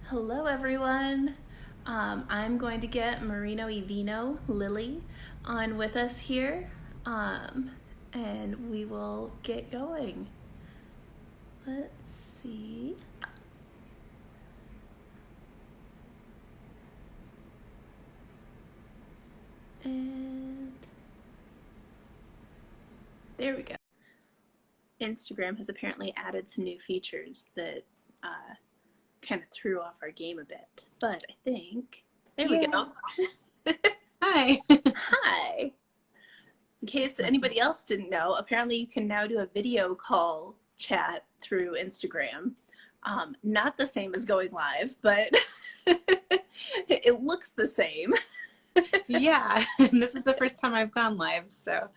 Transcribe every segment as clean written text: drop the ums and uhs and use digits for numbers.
Hello, everyone. I'm going to get Merino y Vino, Lily, on with us here, and we will get going. Let's see. And there we go. Instagram has apparently added some new features that kind of threw off our game a bit, but I think there we go. Hi. Hi. In case anybody else didn't know, apparently you can now do a video call chat through Instagram. Not the same as going live, but it looks the same. Yeah, and this is the first time I've gone live, so.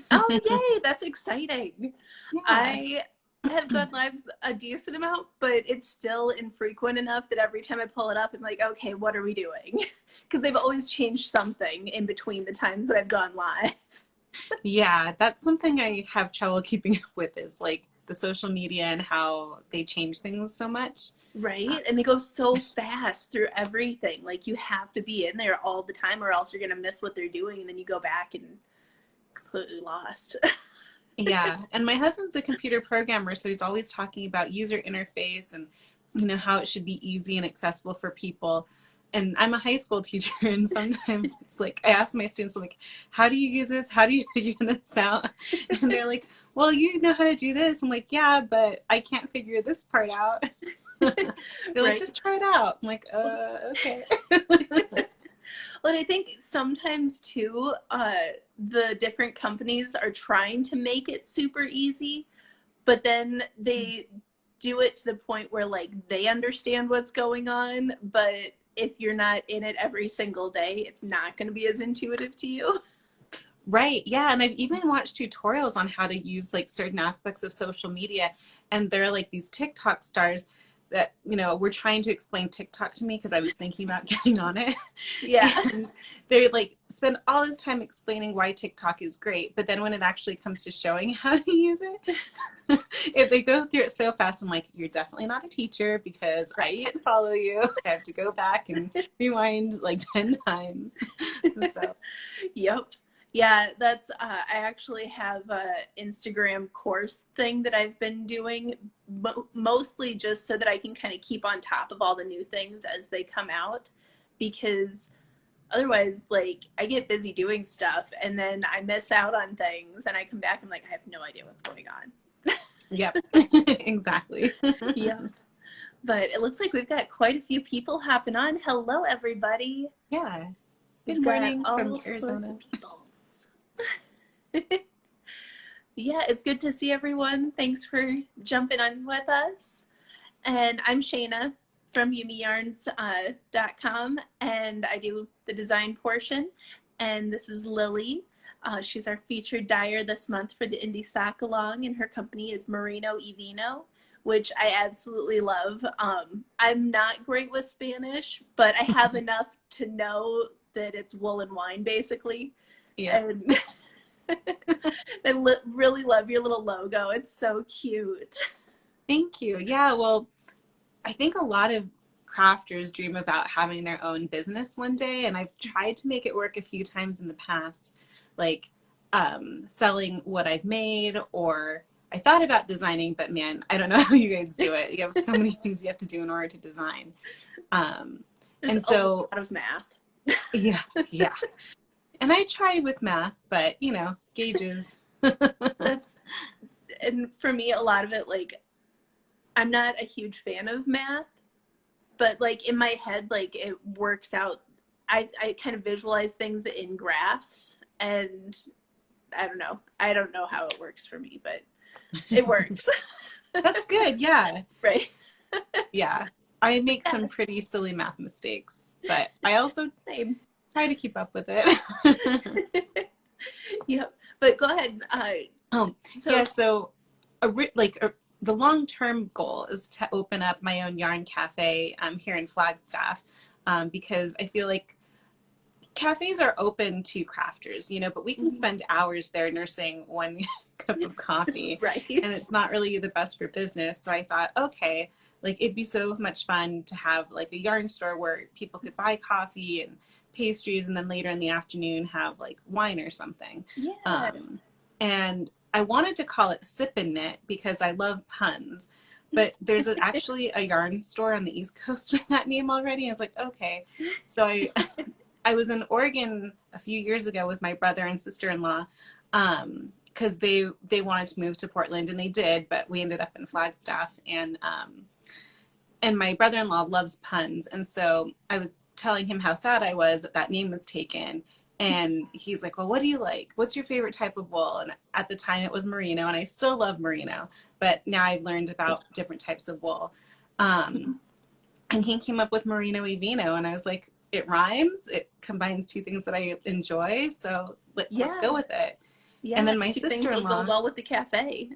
Oh, yay, that's exciting. Yeah. I have gone live a decent amount, but it's still infrequent enough that every time I pull it up, I'm like, okay, what are we doing? Because they've always changed something in between the times that I've gone live. Yeah, that's something I have trouble keeping up with is like the social media and how they change things so much. Right? And they go so fast through everything. Like you have to be in there all the time or else you're going to miss what they're doing and then you go back and completely lost. Yeah, and my husband's a computer programmer, so he's always talking about user interface and how it should be easy and accessible for people. And I'm a high school teacher, and sometimes it's like I ask my students like, "How do you use this? How do you figure this out?" And they're like, "Well, you know how to do this." I'm like, "Yeah, but I can't figure this part out." They're like, Right. "Just try it out." I'm like, okay." Well, and I think sometimes too, the different companies are trying to make it super easy, but then they do it to the point where like they understand what's going on, but if you're not in it every single day, it's not going to be as intuitive to you. Right. Yeah. And I've even watched tutorials on how to use like certain aspects of social media. And there are like these TikTok stars that, were trying to explain TikTok to me because I was thinking about getting on it. Yeah. And they like spend all this time explaining why TikTok is great. But then when it actually comes to showing how to use it, if they go through it so fast, I'm like, you're definitely not a teacher because I can't follow you. I have to go back and rewind like 10 times. So. Yep. Yeah, that's I actually have a Instagram course thing that I've been doing mostly just so that I can kind of keep on top of all the new things as they come out, because otherwise like I get busy doing stuff and then I miss out on things and I come back and I'm like I have no idea what's going on. Yep. Exactly. Yeah. But it looks like we've got quite a few people hopping on. Hello everybody. Yeah. Good morning from from Arizona. Yeah, it's good to see everyone. Thanks for jumping on with us. And I'm Shaina from YumiYarns.com, and I do the design portion. And this is Lily. She's our featured dyer this month for the Indie Sock Along, and her company is Merino y Vino, which I absolutely love. I'm not great with Spanish, but I have enough to know that it's wool and wine, basically. Yeah. And I really love your little logo. It's so cute. Thank you. Yeah, well, I think a lot of crafters dream about having their own business one day, and I've tried to make it work a few times in the past, like selling what I've made, or I thought about designing, but man, I don't know how you guys do it. You have so many things you have to do in order to design. There's and so a lot of math. Yeah. And I tried with math, but gauges. And for me, a lot of it, like, I'm not a huge fan of math, but like in my head, like it works out. I kind of visualize things in graphs, and I don't know how it works for me, but it works. That's good. Yeah. Right. Yeah. I make some pretty silly math mistakes, but I also try to keep up with it. Yep. But go ahead. So the long-term goal is to open up my own yarn cafe here in Flagstaff, because I feel like cafes are open to crafters, but we can spend hours there nursing one cup of coffee. Right. And it's not really the best for business. So I thought, okay, like it'd be so much fun to have like a yarn store where people could buy coffee and pastries, and then later in the afternoon have like wine or something. Yeah. And I wanted to call it Sip and Knit because I love puns, but there's actually a yarn store on the East Coast with that name already. I was like, okay. So I was in Oregon a few years ago with my brother and sister-in-law, because they wanted to move to Portland, and they did, but we ended up in Flagstaff. And my brother-in-law loves puns, and so I was telling him how sad I was that that name was taken. And he's like, well, what do you like? What's your favorite type of wool? And at the time it was merino, and I still love merino, but now I've learned about different types of wool. And he came up with Merino y Vino, and I was like, it rhymes. It combines two things that I enjoy, so let's go with it. And Yeah, then my two things that'll go sister-in-law, well with the cafe.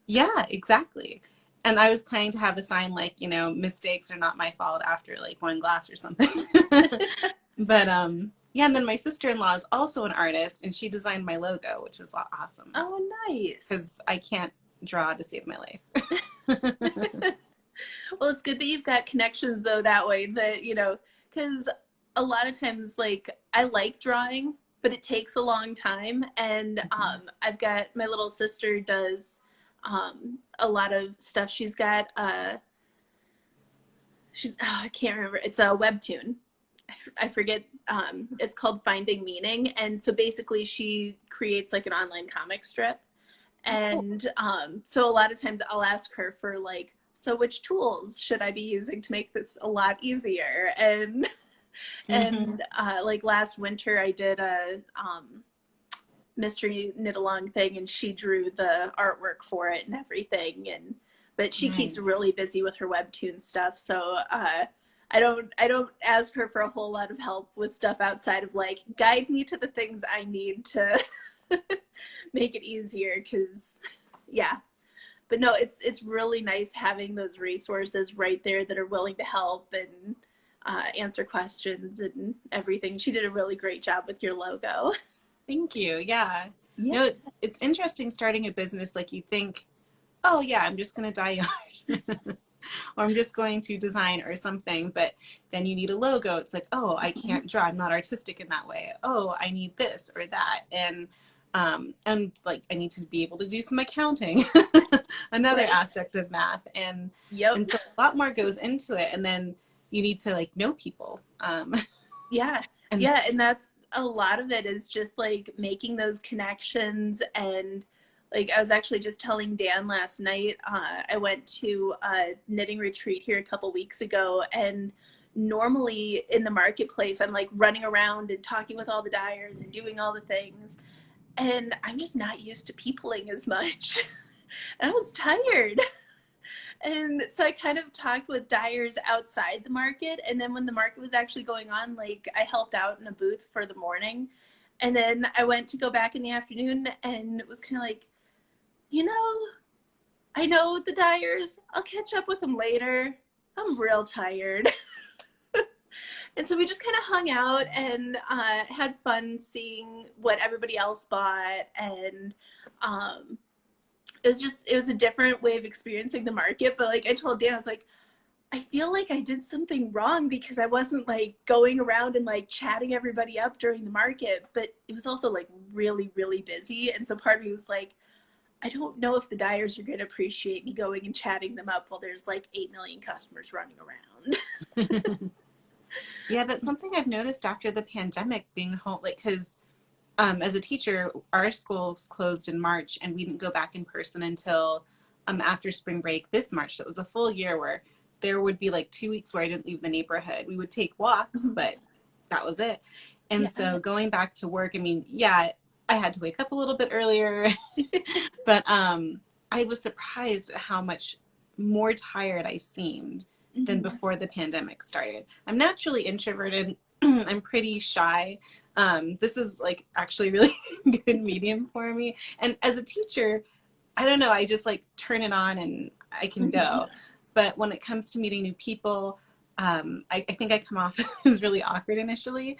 yeah, exactly. And I was planning to have a sign like, mistakes are not my fault after like one glass or something. But yeah, and then my sister-in-law is also an artist, and she designed my logo, which was awesome Oh, nice. because I can't draw to save my life. Well, it's good that you've got connections though that way, that because a lot of times, like, I like drawing, but it takes a long time. And I've got my little sister does a lot of stuff. She's got I can't remember, it's a webtoon. I forget, it's called Finding Meaning. And so basically she creates like an online comic strip. And so a lot of times I'll ask her for like, so which tools should I be using to make this a lot easier? And like last winter I did a mystery knit along thing, and she drew the artwork for it and everything. And but she keeps really busy with her webtoon stuff, so I don't ask her for a whole lot of help with stuff outside of like, guide me to the things I need to make it easier, because yeah. But no, it's really nice having those resources right there that are willing to help and answer questions and everything. She did a really great job with your logo. Thank you. Yeah. Yeah. No, it's interesting starting a business. Like you think, oh yeah, I'm just going to dye yarn or I'm just going to design or something. But then you need a logo. It's like, oh, I can't draw. I'm not artistic in that way. Oh, I need this or that. And like I need to be able to do some accounting, another aspect of math. And so a lot more goes into it. And then you need to like know people. Yeah. And that's a lot of it, is just like making those connections. And like I was actually just telling Dan last night, I went to a knitting retreat here a couple weeks ago, and normally in the marketplace I'm like running around and talking with all the dyers and doing all the things, and I'm just not used to peopling as much. And I was tired. And so I kind of talked with dyers outside the market. And then when the market was actually going on, like I helped out in a booth for the morning. And then I went to go back in the afternoon, and it was kind of like, I know the dyers. I'll catch up with them later. I'm real tired. And so we just kind of hung out and had fun seeing what everybody else bought. And it was a different way of experiencing the market. But like I told Dan, I was like, I feel like I did something wrong because I wasn't like going around and like chatting everybody up during the market. But it was also like really, really busy. And so part of me was like, I don't know if the dyers are going to appreciate me going and chatting them up while there's like 8 million customers running around. Yeah, that's something I've noticed after the pandemic, being home, like, because as a teacher, our schools closed in March, and we didn't go back in person until after spring break this March. So it was a full year where there would be like 2 weeks where I didn't leave the neighborhood. We would take walks, but that was it. And so going back to work, I mean, yeah, I had to wake up a little bit earlier, but I was surprised at how much more tired I seemed than before the pandemic started. I'm naturally introverted. I'm pretty shy. This is like actually really good medium for me. And as a teacher, I don't know, I just like turn it on and I can go. But when it comes to meeting new people, I think I come off as really awkward initially.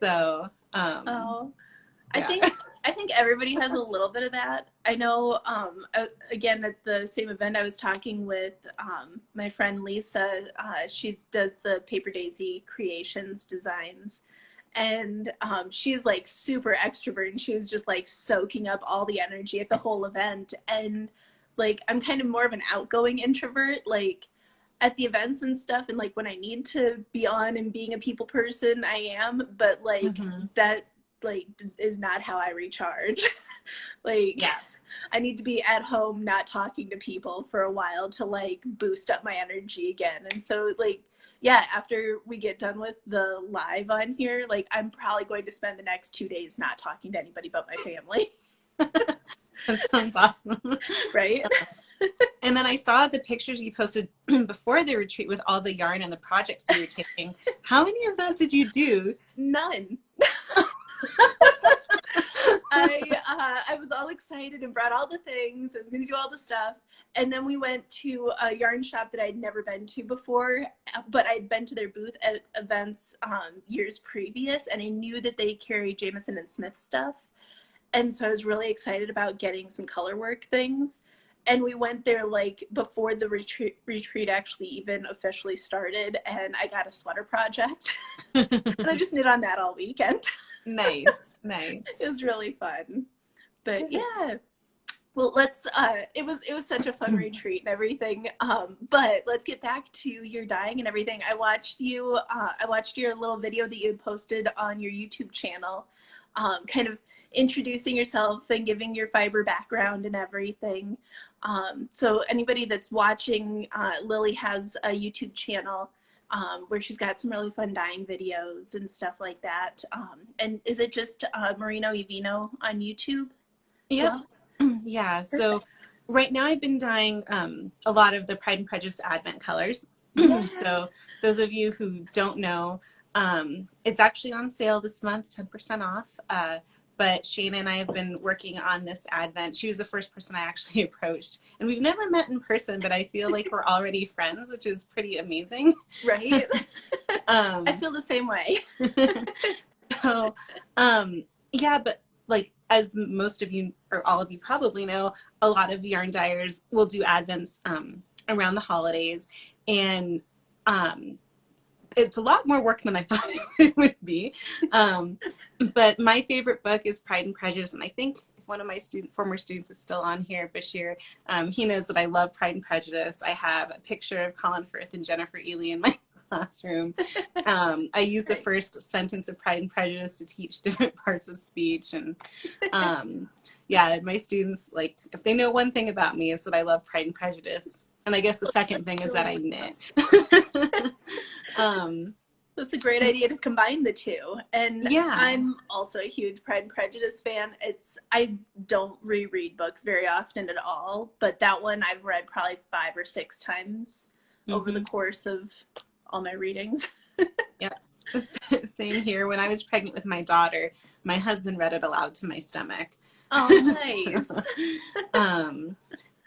So, I yeah. think I think everybody has a little bit of that. I know, again, at the same event, I was talking with my friend Lisa. She does the Paper Daisy Creations designs. And she's like super extrovert, and she was just like soaking up all the energy at the whole event. And like, I'm kind of more of an outgoing introvert, like at the events and stuff. And like, when I need to be on and being a people person, I am. But like, Mm-hmm. that like is not how I recharge. Like, Yeah. I need to be at home not talking to people for a while to like boost up my energy again. And so like, yeah, after we get done with the live on here, like I'm probably going to spend the next 2 days not talking to anybody but my family. That sounds awesome. Right? And then I saw the pictures you posted before the retreat with all the yarn and the projects you were taking. How many of those did you do? None. I was all excited and brought all the things. I was going to do all the stuff. And then we went to a yarn shop that I'd never been to before, but I'd been to their booth at events years previous, and I knew that they carry Jameson and Smith stuff. And so I was really excited about getting some color work things. And we went there like before the retreat actually even officially started, and I got a sweater project. And I just knit on that all weekend. Nice, nice. It was really fun. But yeah. Well, it was such a fun retreat and everything. But let's get back to your dyeing and everything. I watched your little video that you had posted on your YouTube channel, kind of introducing yourself and giving your fiber background and everything. So anybody that's watching, Lily has a YouTube channel where she's got some really fun dyeing videos and stuff like that. And is it just Merino y Vino on YouTube as Yep. well? Yeah. So right now I've been dyeing a lot of the Pride and Prejudice Advent colors. Yeah. So those of you who don't know, it's actually on sale this month, 10% off. But Shaina and I have been working on this Advent. She was the first person I actually approached. And we've never met in person, but I feel like we're already friends, which is pretty amazing. Right? I feel the same way. So, yeah, but like as most of you or all of you probably know, a lot of yarn dyers will do Advents around the holidays. And it's a lot more work than I thought it would be. But my favorite book is Pride and Prejudice. And I think if one of my former students is still on here, Bashir, he knows that I love Pride and Prejudice. I have a picture of Colin Firth and Jennifer Ely in my classroom. I use the first sentence of Pride and Prejudice to teach different parts of speech. And yeah, my students, like, if they know one thing about me, is that I love Pride and Prejudice. And I guess the second thing is that I knit. That's a great idea to combine the two. And Yeah. I'm also a huge Pride and Prejudice fan. I don't reread books very often at all, but that one I've read probably 5 or 6 times over the course of all my readings. Yeah. Same here. When I was pregnant with my daughter, my husband read it aloud to my stomach. Oh, nice.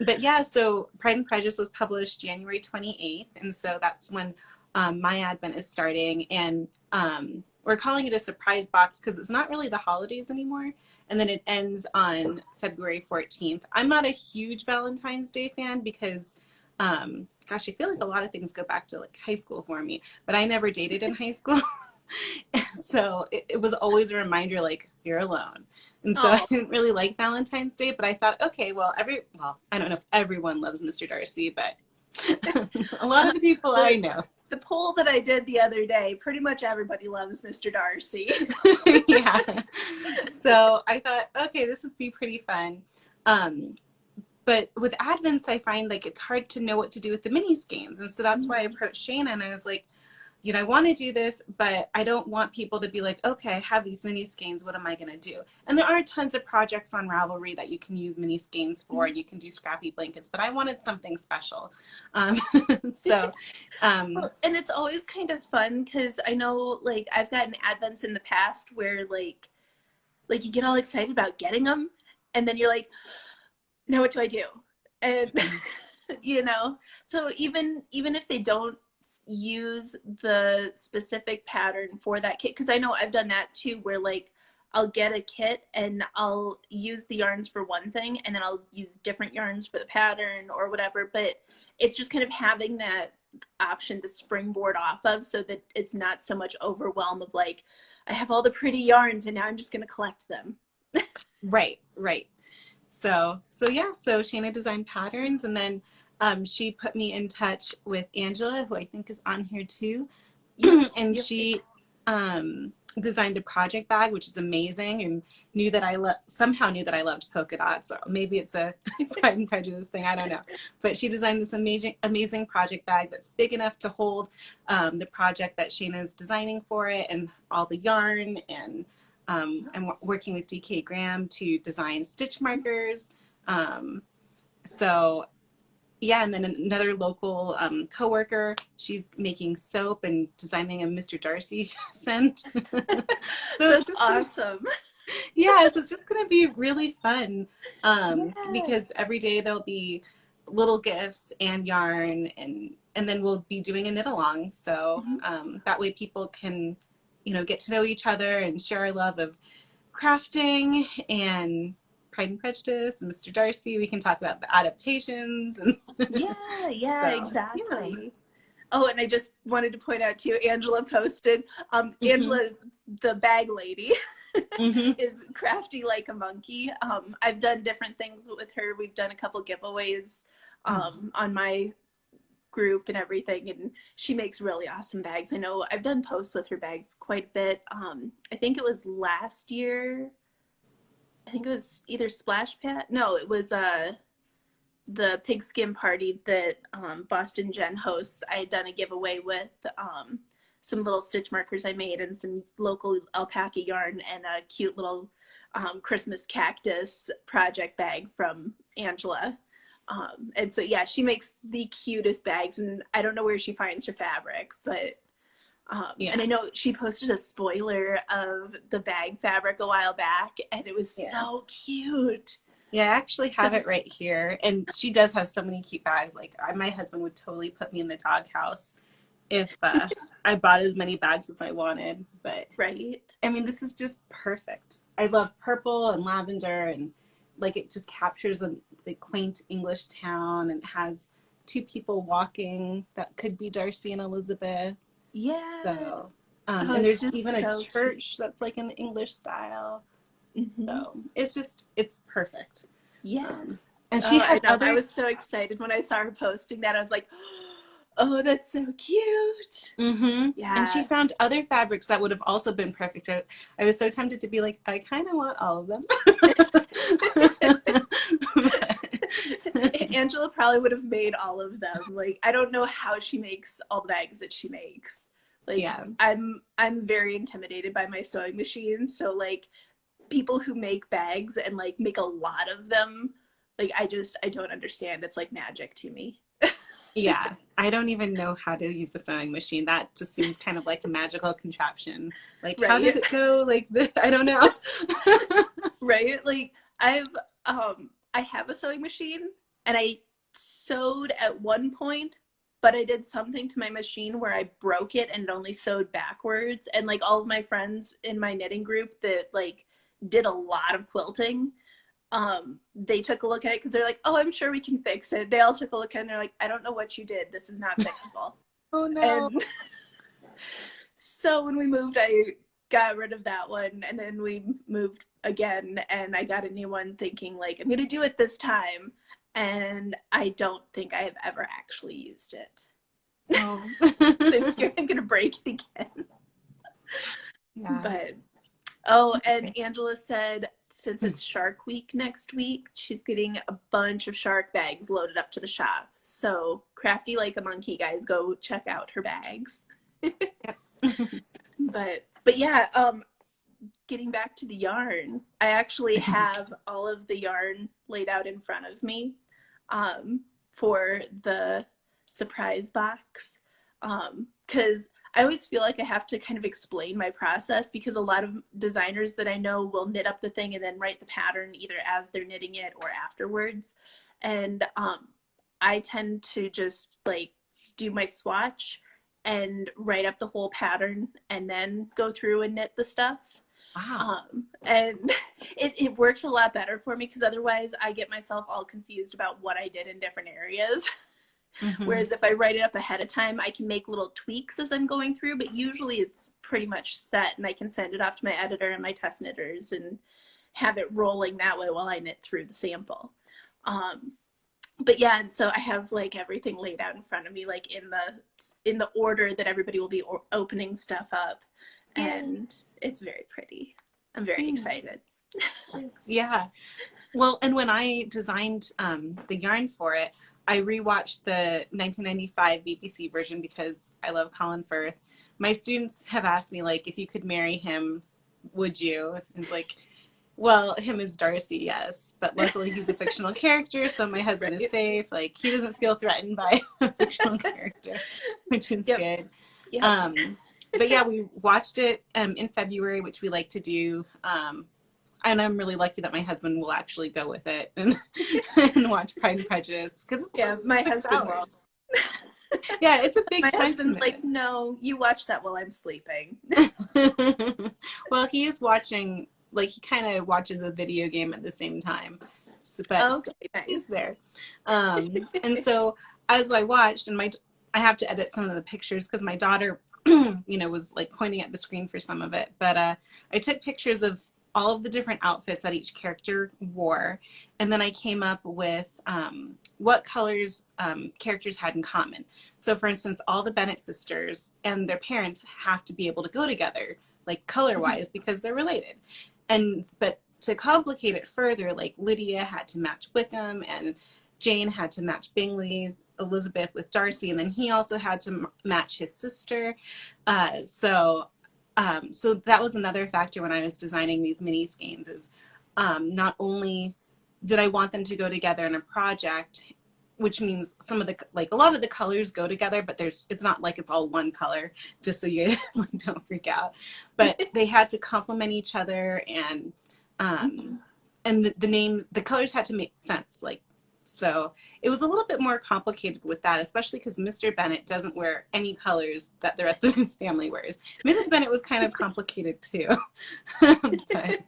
But yeah, so Pride and Prejudice was published January 28th. And so that's when my Advent is starting. And we're calling it a surprise box because it's not really the holidays anymore. And then it ends on February 14th. I'm not a huge Valentine's Day fan because, gosh, I feel like a lot of things go back to like high school for me. But I never dated in high school. So it was always a reminder, like, you're alone. And so I didn't really like Valentine's Day, but I thought, okay, well, I don't know if everyone loves Mr. Darcy, but a lot of the people I know. The poll that I did the other day, pretty much everybody loves Mr. Darcy. Yeah. So I thought, okay, this would be pretty fun. But with Advents, I find like it's hard to know what to do with the mini skeins. And so that's why I approached Shaina and I was like, you know, I want to do this, but I don't want people to be like, okay, I have these mini skeins. What am I going to do? And there are tons of projects on Ravelry that you can use mini skeins for, and you can do scrappy blankets, but I wanted something special. Well, and it's always kind of fun because I know like I've gotten Advents in the past where like you get all excited about getting them and then you're like, now what do I do? And you know, so even if they don't use the specific pattern for that kit, because I know I've done that too, where like I'll get a kit and I'll use the yarns for one thing and then I'll use different yarns for the pattern or whatever. But it's just kind of having that option to springboard off of so that it's not so much overwhelm of like, I have all the pretty yarns and now I'm just going to collect them. Right, right. So yeah, so Shayna designed patterns, and then she put me in touch with Angela, who I think is on here too. Yep, And yep. she designed a project bag, which is amazing, and somehow knew that I loved polka dots. So maybe it's a Pride and Prejudice thing, I don't know. But she designed this amazing project bag that's big enough to hold the project that Shayna's designing for it, and all the yarn. And I'm working with DK Graham to design stitch markers. So yeah, and then another local coworker, she's making soap and designing a Mr. Darcy scent. So it's That's just awesome. yeah, so it's just gonna be really fun Yeah. because every day there'll be little gifts and yarn, and then we'll be doing a knit along. So Mhm. that way people can, get to know each other and share our love of crafting and Pride and Prejudice and Mr. Darcy. We can talk about the adaptations and Yeah, yeah, so yeah. exactly. Oh, and I just wanted to point out too, Angela posted, Mm-hmm. Angela, the bag lady, Mm-hmm. is crafty like a monkey. I've done different things with her. We've done a couple giveaways on my group and everything, and she makes really awesome bags. I know I've done posts with her bags quite a bit. I think it was last year. I think it was either Splash Pad. No, it was the pigskin party that Boston Jen hosts. I had done a giveaway with some little stitch markers I made and some local alpaca yarn and a cute little Christmas cactus project bag from Angela. And so, yeah, she makes the cutest bags, and I don't know where she finds her fabric, but and Yeah. I know she posted a spoiler of the bag fabric a while back, and it was Yeah. so cute. Yeah, I actually So, have it right here. And she does have so many cute bags. Like my husband would totally put me in the doghouse if I bought as many bags as I wanted. But right? I mean, this is just perfect. I love purple and lavender, and like it just captures the quaint English town, and has two people walking that could be Darcy and Elizabeth. Yeah. So, Oh, and it's there's just even a so cute. church that's like in the English style. Hmm. So it's perfect. Yeah. Um, and she Oh, I had know. I other, was so excited when I saw her posting that. I was like, oh, that's so cute. and she Yeah. found other fabrics that would have also been perfect. I was so tempted to be like, I kind of want all of them. Angela probably would have made all of them. Like, I don't know how she makes all the bags that she makes. Like, Yeah, I'm very intimidated by my sewing machine. So like people who make bags and like make a lot of them, like I don't understand. It's like magic to me. yeah. I don't even know how to use a sewing machine. That just seems kind of like a magical contraption. Like, how Right? does it go? Like, I don't know. Right? Like I have a sewing machine and I sewed at one point, but I did something to my machine where I broke it and it only sewed backwards. And like all of my friends in my knitting group that like did a lot of quilting, they took a look at it because they're like, oh, I'm sure we can fix it. They all took a look at it and they're like, I don't know what you did. This is not fixable. Oh no. And so when we moved, I got rid of that one and then we moved again and I got a new one thinking like I'm gonna do it this time, and I don't think I have ever actually used it. Oh. I'm scared I'm gonna break it again. Yeah. But oh, and Angela said since it's Shark Week next week, she's getting a bunch of shark bags loaded up to the shop. So crafty like a monkey, guys, go check out her bags. Yep. But yeah, getting back to the yarn, I actually have all of the yarn laid out in front of me for the surprise box. Because I always feel like I have to kind of explain my process because a lot of designers that I know will knit up the thing and then write the pattern either as they're knitting it or afterwards. And I tend to just like do my swatch and write up the whole pattern and then go through and knit the stuff. Wow. And it works a lot better for me because otherwise I get myself all confused about what I did in different areas. Mm-hmm. Whereas if I write it up ahead of time, I can make little tweaks as I'm going through, but usually it's pretty much set and I can send it off to my editor and my test knitters and have it rolling that way while I knit through the sample. Um, but yeah, and so I have like everything laid out in front of me, like in the order that everybody will be opening stuff up, Yay. and it's very pretty. I'm very Yeah. excited. Thanks. Yeah. Well, and when I designed the yarn for it, I rewatched the 1995 BBC version because I love Colin Firth. My students have asked me, like, if you could marry him, would you? And it's like, well, him as Darcy, yes, but luckily he's a fictional character, so my husband is Right. safe. Like, he doesn't feel threatened by a fictional character, which is Yep. good. Yep. Um, but yeah, we watched it in February, which we like to do. And I'm really lucky that my husband will actually go with it and, and watch Pride and Prejudice because it's Yeah, my 6 husband won't. hours. Yeah, it's a big My time husband's like, commitment. no, you watch that while I'm sleeping. Well, he is watching, like, he kind of watches a video game at the same time, so, but Okay, still, he's nice. there. And so as I watched, and I have to edit some of the pictures because my daughter, was like pointing at the screen for some of it. But I took pictures of all of the different outfits that each character wore, and then I came up with what colors characters had in common. So, for instance, all the Bennett sisters and their parents have to be able to go together, like color-wise, because they're related. But to complicate it further, like Lydia had to match Wickham, and Jane had to match Bingley, Elizabeth with Darcy, and then he also had to match his sister. So that was another factor when I was designing these mini skeins is not only did I want them to go together in a project, which means some of the, like a lot of the colors go together, but it's not like it's all one color, just so you guys like, don't freak out. But they had to complement each other, Mhm. and the colors had to make sense. Like, so it was a little bit more complicated with that, especially because Mr. Bennett doesn't wear any colors that the rest of his family wears. Mrs. Bennett was kind of complicated too. But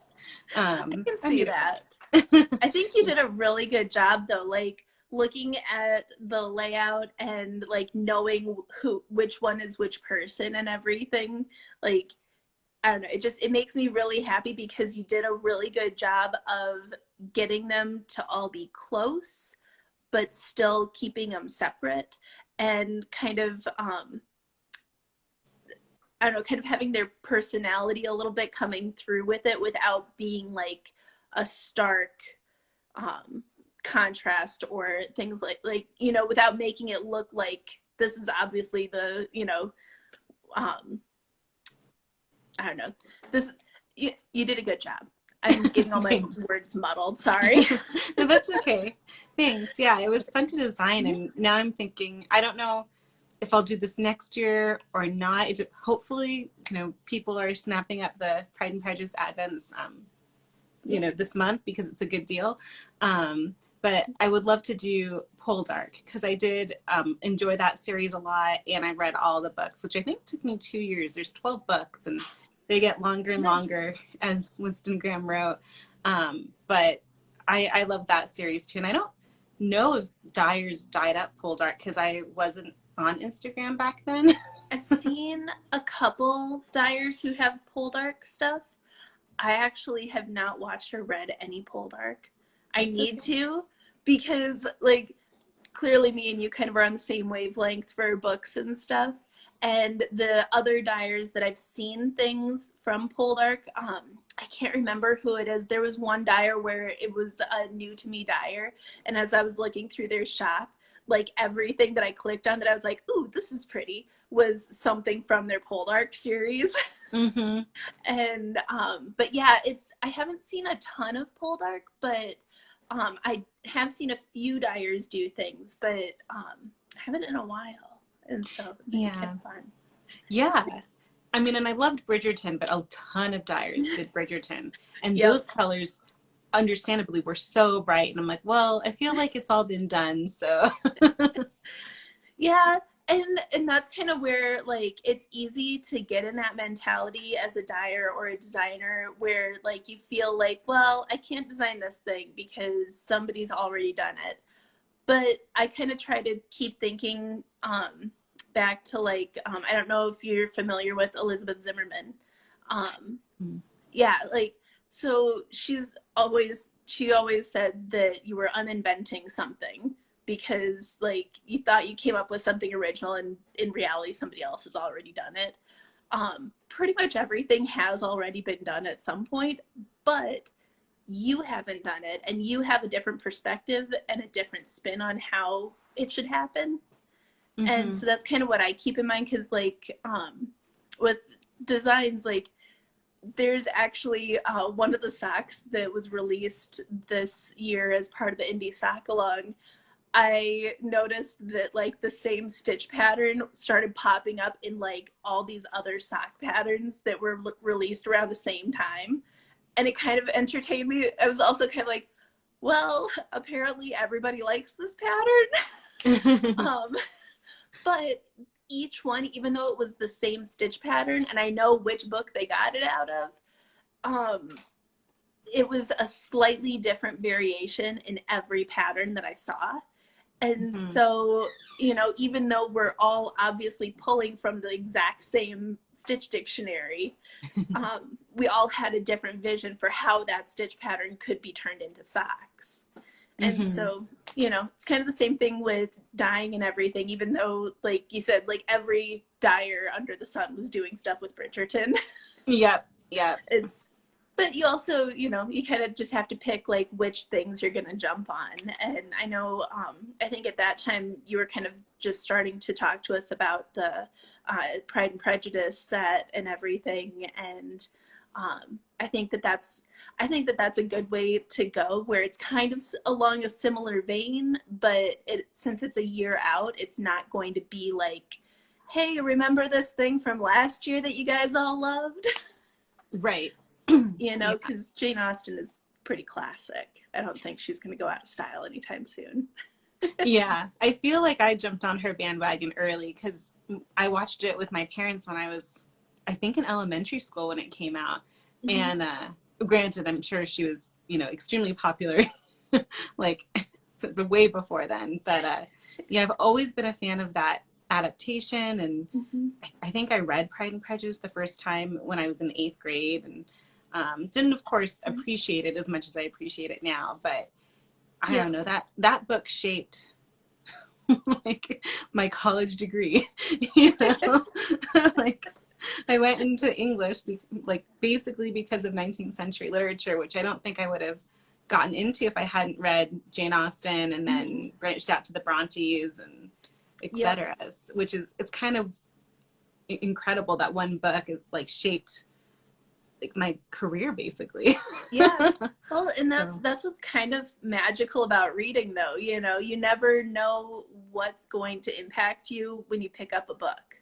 I can I see made it that. work. I think you did a really good job though, like looking at the layout and like knowing which one is which person and everything. Like, I don't know, it makes me really happy because you did a really good job of getting them to all be close, but still keeping them separate and kind of I don't know, kind of having their personality a little bit coming through with it without being like a stark um, contrast or things without making it look like this is obviously um, I don't know, this you did a good job. I'm getting all my Thanks. words muddled. Sorry. No, that's okay. Thanks. Yeah, it was fun to design, and now I'm thinking I don't know if I'll do this next year or not. Hopefully, people are snapping up the Pride and Prejudice Advents, this month because it's a good deal. But I would love to do Poldark because I did enjoy that series a lot, and I read all the books, which I think took me 2 years. There's 12 books, and they get longer and longer, as Winston Graham wrote. But I love that series too, and I don't know if Dyers dyed up Poldark because I wasn't on Instagram back then. I've seen a couple dyers who have Poldark stuff. I actually have not watched or read any Poldark. I That's need okay. to because like clearly me and you kind of are on the same wavelength for books and stuff. And the other dyers that I've seen things from Poldark, I can't remember who it is. There was one dyer where it was a new to me dyer, and as I was looking through their shop, like everything that I clicked on that I was like, "Ooh, this is pretty," was something from their Poldark series. Mm-hmm. And but yeah, I haven't seen a ton of Poldark, but I have seen a few dyers do things, but I haven't in a while, and so it'd be kind Yeah. of fun. Yeah. I mean, and I loved Bridgerton, but a ton of dyers did Bridgerton. And Yep. those colors, understandably, were so bright. And I'm like, well, I feel like it's all been done. So, Yeah, And that's kind of where, like, it's easy to get in that mentality as a dyer or a designer where, like, you feel like, well, I can't design this thing because somebody's already done it. But I kind of try to keep thinking back to, like, I don't know if you're familiar with Elizabeth Zimmerman. Um, Mm. yeah, like, so she always said that you were uninventing something because, like, you thought you came up with something original and in reality somebody else has already done it. Pretty much everything has already been done at some point, but you haven't done it and you have a different perspective and a different spin on how it should happen. And Mm-hmm. so that's kind of what I keep in mind, because, like, with designs, like, there's actually one of the socks that was released this year as part of the indie sock along. I noticed that, like, the same stitch pattern started popping up in, like, all these other sock patterns that were released around the same time, and it kind of entertained me. I was also kind of like, well, apparently everybody likes this pattern. But each one, even though it was the same stitch pattern, and I know which book they got it out of, um, it was a slightly different variation in every pattern that I saw. And Mm-hmm. so, even though we're all obviously pulling from the exact same stitch dictionary, we all had a different vision for how that stitch pattern could be turned into socks. And Mm-hmm. so, it's kind of the same thing with dyeing and everything, even though, like you said, like, every dyer under the sun was doing stuff with Bridgerton. Yep. Yep. It's But you also, you kind of just have to pick, like, which things you're going to jump on. And I know, I think at that time you were kind of just starting to talk to us about the Pride and Prejudice set and everything. And I think that that's a good way to go, where it's kind of along a similar vein, but since it's a year out, it's not going to be like, hey, remember this thing from last year that you guys all loved? Right. Yeah. Because Jane Austen is pretty classic. I don't think she's going to go out of style anytime soon. Yeah. I feel like I jumped on her bandwagon early because I watched it with my parents when I was, I think, in elementary school when it came out. Mm-hmm. And granted, I'm sure she was, extremely popular, like way before then. But yeah, I've always been a fan of that adaptation. And Mm-hmm. I think I read Pride and Prejudice the first time when I was in eighth grade, and didn't, of course, appreciate it as much as I appreciate it now. But I Yeah. don't know, that book shaped like my college degree. you know, like I went into English like basically because of 19th century literature, which I don't think I would have gotten into if I hadn't read Jane Austen and Mm-hmm. then branched out to the Brontes and Yep. etc. Which is, it's kind of incredible that one book is like shaped like my career basically. Yeah. Well, and that's So, that's what's kind of magical about reading, though. You never know what's going to impact you when you pick up a book.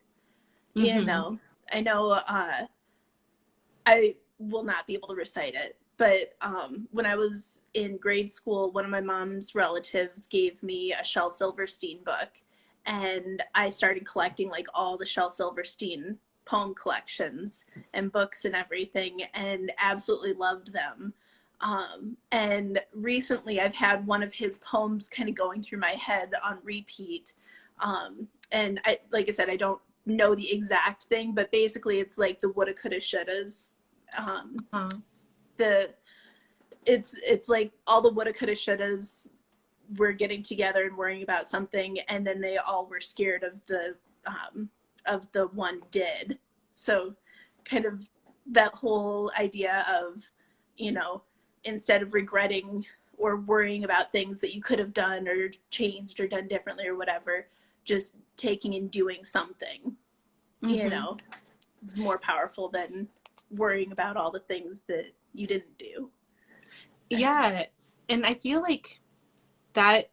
You mm-hmm. know, I know I will not be able to recite it, but when I was in grade school, one of my mom's relatives gave me a Shel Silverstein book, and I started collecting, like, all the Shel Silverstein poem collections and books and everything, and absolutely loved them. And recently, I've had one of his poems kind of going through my head on repeat. And like I said, I don't know the exact thing, but basically, it's like the woulda, coulda, shouldas. Um, Uh-huh. the it's like all the woulda, coulda, shouldas were getting together and worrying about something, and then they all were scared of the one did. So, kind of that whole idea of, you know instead of regretting or worrying about things that you could have done or changed or done differently or whatever, just taking and doing something, you Mm-hmm. know is more powerful than worrying about all the things that you didn't do. And Yeah, and I feel like that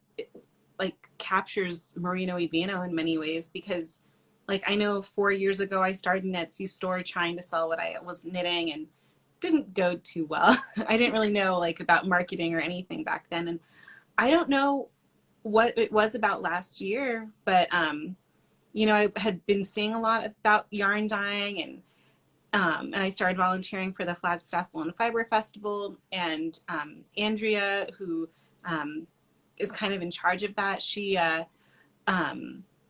like captures Merino y Vino in many ways because like I know 4 years ago I started an Etsy store trying to sell what I was knitting and didn't go too well. I didn't really know like about marketing or anything back then, and I don't know what it was about last year, but you know, I had been seeing a lot about yarn dyeing, and I started volunteering for the Flagstaff Wool and Fiber Festival. And Andrea, who is kind of in charge of that, she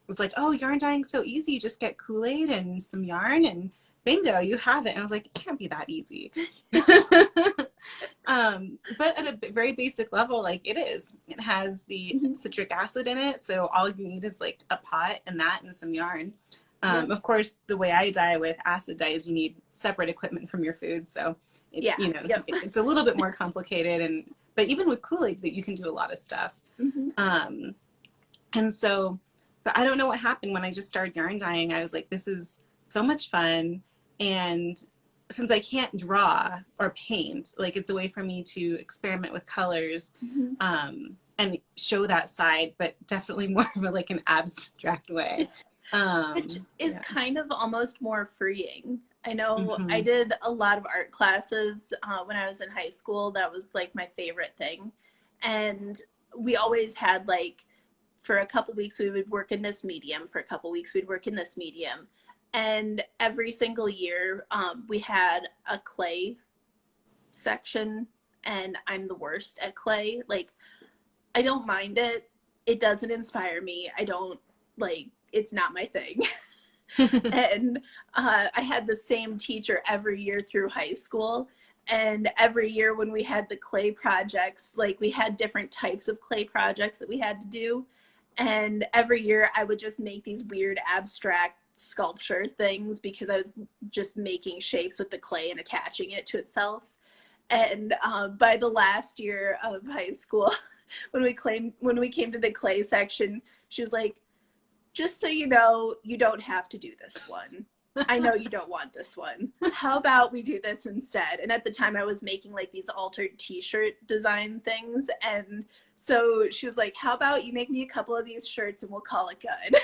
was like, "Oh, yarn dyeing's so easy. You just get Kool-Aid and some yarn, and bingo, you have it." And I was like, "It can't be that easy." But at a very basic level, like it is. It has the Mhm. citric acid in it, so all you need is like a pot and that and some yarn. Yeah. Of course, the way I dye with acid dye is you need separate equipment from your food, so Yeah. you know, Yep. it's a little bit more complicated. And but even with Kool-Aid, that you can do a lot of stuff. Hmm. Um, and so, but I don't know what happened when I just started yarn dyeing. I was like, this is so much fun. And since I can't draw or paint, like it's a way for me to experiment with colors, Hmm. and show that side, but definitely more of a, like an abstract way. Which is Yeah. kind of almost more freeing. I know I Mm-hmm. did a lot of art classes when I was in high school. That was like my favorite thing. And we always had like, for a couple weeks, we would work in this medium. For a couple weeks, we'd work in this medium. And every single year, we had a clay section, and I'm the worst at clay. Like, I don't mind it. It doesn't inspire me. I don't like, it's not my thing. And I had the same teacher every year through high school. And every year when we had the clay projects, like we had different types of clay projects that we had to do. And every year I would just make these weird abstract sculpture things because I was just making shapes with the clay and attaching it to itself. And by the last year of high school, when we came to the clay section, she was like, "Just so you know, you don't have to do this one. I know you don't want this one. How about we do this instead?" And at the time, I was making like these altered T-shirt design things, and so she was like, "How about you make me a couple of these shirts, and we'll call it good."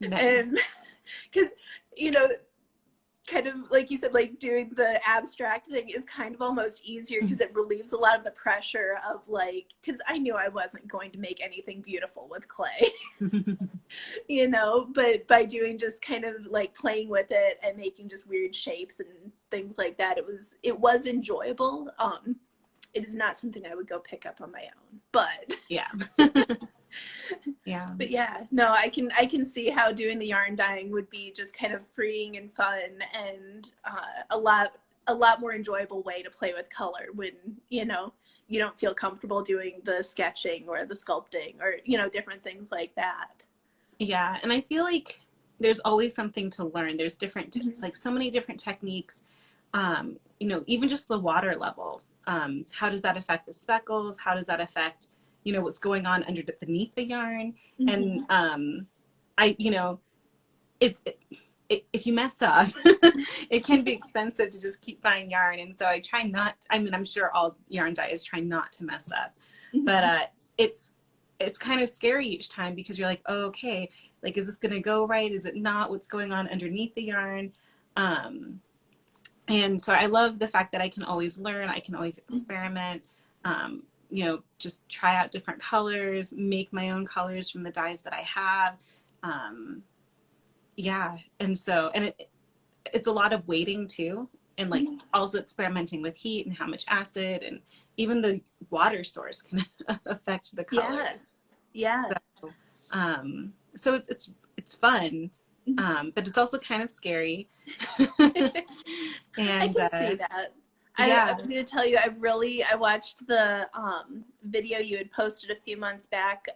Nice. And because you know, kind of like you said, like doing the abstract thing is kind of almost easier because it relieves a lot of the pressure of like, because I knew I wasn't going to make anything beautiful with clay. But by doing just kind of like playing with it and making just weird shapes and things like that, it was enjoyable. It is not something I would go pick up on my own, but Yeah. Yeah. but yeah, no, I can see how doing the yarn dyeing would be just kind of freeing and fun, and a lot more enjoyable way to play with color when you don't feel comfortable doing the sketching or the sculpting or different things like that. Yeah. And I feel like there's always something to learn. There's different, Mhm. like so many different techniques. Even just the water level. How does that affect the speckles? How does that affect, what's going on underneath the yarn? And Mhm. I, it's if you mess up, it can be expensive to just keep buying yarn. And so I try not. I mean, I'm sure all yarn dyers try not to mess up, but Mhm. it's it's kind of scary each time because you're like, oh, okay, like is this gonna go right? Is it not? What's going on underneath the yarn? Um, and so I love the fact that I can always learn. I can always experiment. Just try out different colors, make my own colors from the dyes that I have. Um, yeah, it's a lot of waiting too, and like Mhm. also experimenting with heat and how much acid, and even the water source can affect the Yeah. colors. Yeah. So it's fun, but it's also kind of scary. I And can see that. I yeah. was going to tell you, I watched the video you had posted a few months back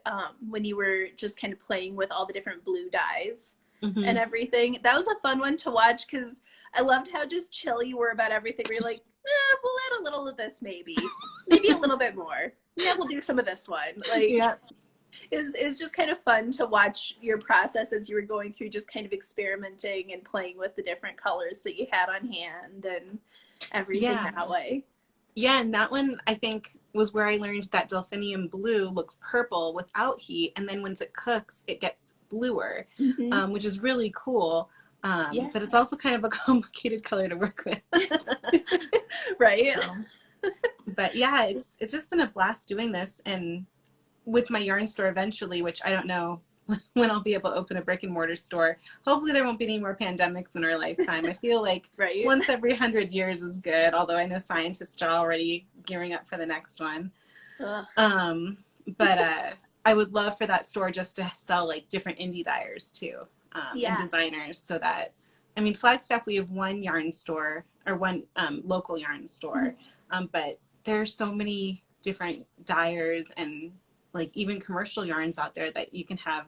when you were just kind of playing with all the different blue dyes and Hmm. everything. That was a fun one to watch because I loved how just chill you were about everything. Where you're like, we'll add a little of this, maybe a little bit more. Yeah, we'll do some of this one. Like, Yeah. is just kind of fun to watch your process as you were going through, just kind of experimenting and playing with the different colors that you had on hand and everything Yeah. that way. Yeah, and that one I think was where I learned that delphinium blue looks purple without heat, and then once it cooks, it gets bluer, Mm-hmm. which is really cool. Yeah. But it's also kind of a complicated color to work with. Right. So, but yeah, it's just been a blast doing this, and with my yarn store eventually, which I don't know when I'll be able to open a brick and mortar store. Hopefully there won't be any more pandemics in our lifetime. I feel like Right. once every 100 years is good, although I know scientists are already gearing up for the next one. Ugh. But I would love for that store just to sell like different indie dyers too, and Yeah. designers, so that, I mean, Flagstaff, we have one yarn store, or one local yarn store, but there's so many different dyers and like even commercial yarns out there that you can have,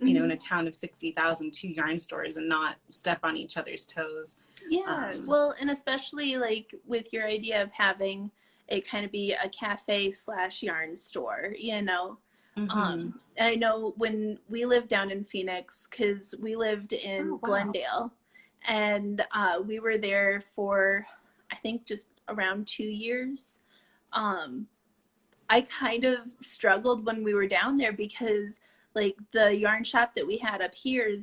you know, in a town of 60,000, 2 yarn stores and not step on each other's toes. Yeah. Well, and especially like with your idea of having it kind of be a cafe slash yarn store, you know. Mm-hmm. And I know when we lived down in Phoenix, because we lived in Oh, wow. Glendale, and we were there for, I think, just around 2 years. Um, I kind of struggled when we were down there because like the yarn shop that we had up here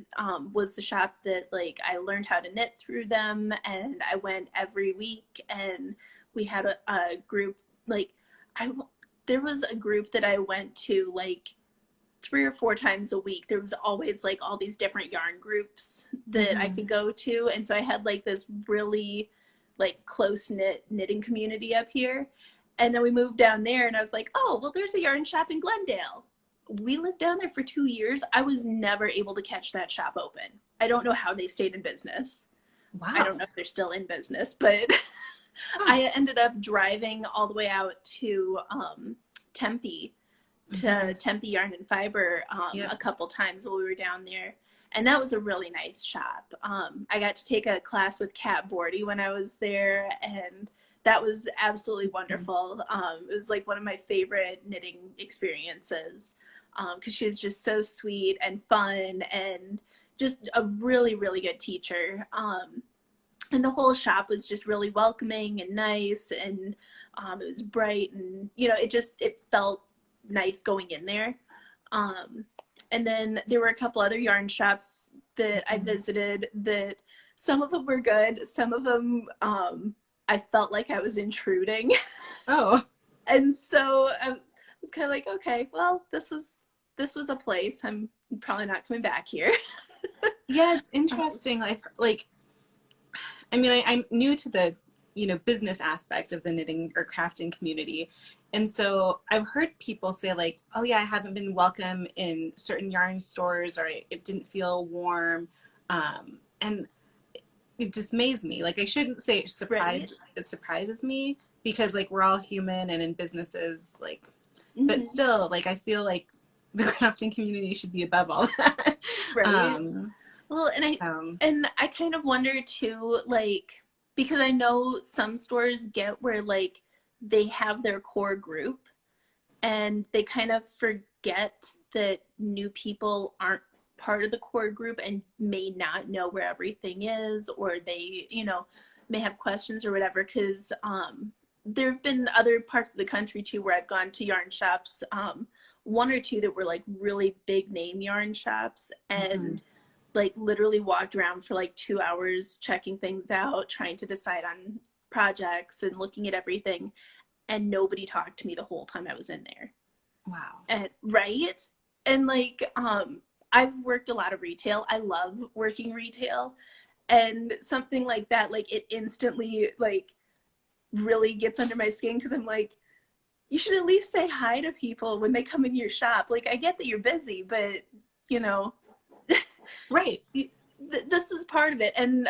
was the shop that like I learned how to knit through them, and I went every week, and we had a group like I there was a group that I went to like 3 or 4 times a week. There was always like all these different yarn groups that I Mm-hmm. could go to, and so I had like this really like close knit knitting community up here. And then we moved down there, and I was like, oh, well, there's a yarn shop in Glendale. We lived down there for 2 years. I was never able to catch that shop open. I don't know how they stayed in business. I don't Wow. know if they're still in business, but Huh. I ended up driving all the way out to Tempe, Mm-hmm. to Tempe Yarn and Fiber Yep. a couple times while we were down there. And that was a really nice shop. I got to take a class with Kat Bordy when I was there, and that was absolutely wonderful. It was like one of my favorite knitting experiences because she was just so sweet and fun and just a really, really good teacher. And the whole shop was just really welcoming and nice, and it was bright, and you know, it felt nice going in there. Um, and then there were a couple other yarn shops that I Mm-hmm. visited that some of them were good, some of them I felt like I was intruding. Oh. And so I was kind of like, okay, well, this was a place. I'm probably not coming back here. Yeah, it's um, interesting. Like I mean, I'm new to the, you know, business aspect of the knitting or crafting community. And so I've heard people say like, oh yeah, I haven't been welcome in certain yarn stores, or it didn't feel warm. And it dismays me. Like I shouldn't say right. it surprises me, because like we're all human and in businesses, like, but Mm-hmm. still, like I feel like the crafting community should be above all that. Right. um, Well, so, and I kind of wonder too, like because I know some stores get where like they have their core group and they kind of forget that new people aren't part of the core group and may not know where everything is, or they, you know, may have questions or whatever. Because there have been other parts of the country too where I've gone to yarn shops, one or two that were like really big name yarn shops, mhm. and like literally walked around for like 2 hours checking things out, trying to decide on projects and looking at everything, and nobody talked to me the whole time I was in there. Wow. And right? And like I've worked a lot of retail. I love working retail, and something like that, like it instantly like really gets under my skin because I'm like, you should at least say hi to people when they come in your shop. Like I get that you're busy, but you know, Right. this was part of it. And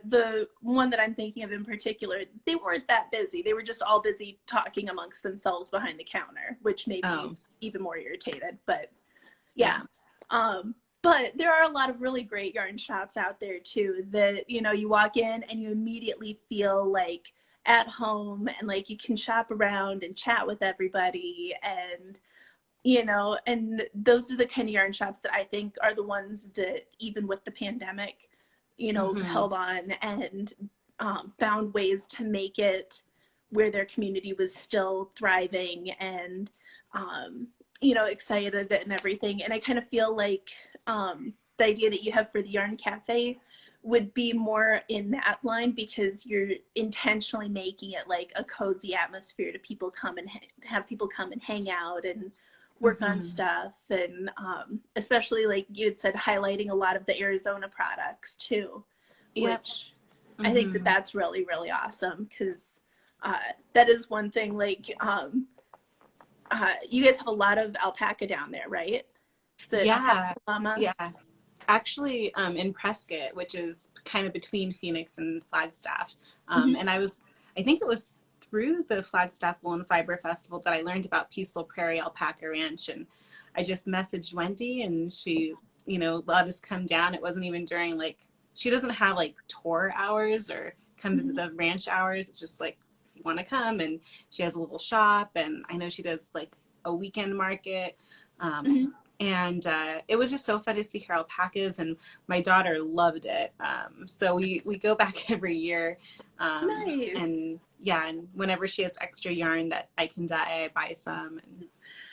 the one that I'm thinking of in particular, they weren't that busy. They were just all busy talking amongst themselves behind the counter, which made me Oh, even more irritated. But yeah. yeah. But there are a lot of really great yarn shops out there too that, you know, you walk in and you immediately feel like at home, and like you can shop around and chat with everybody, and you know, and those are the kind of yarn shops that I think are the ones that even with the pandemic, you know, Hmm. held on and found ways to make it where their community was still thriving and um, you know, excited and everything. And I kind of feel like the idea that you have for the yarn cafe would be more in that line, because you're intentionally making it like a cozy atmosphere to people come and have people come and hang out and work on stuff, and especially like you had said, highlighting a lot of the Arizona products too, Yep. which I think that that's really, really awesome, because that is one thing, like you guys have a lot of alpaca down there, right? Is it alpaca Yeah. llama? Yeah. Actually, in Prescott, which is kind of between Phoenix and Flagstaff. Mm-hmm. And I think it was through the Flagstaff Wool and Fiber Festival that I learned about Peaceful Prairie Alpaca Ranch. And I just messaged Wendy, and she, let us come down. It wasn't even during she doesn't have like tour hours or come visit the ranch hours. It's just like, if you want to come. And she has a little shop, and I know she does like a weekend market. Mm-hmm. And it was just so fun to see her alpacas, and my daughter loved it. So we go back every year. Nice. And yeah, and whenever she has extra yarn that I can dye, I buy some, and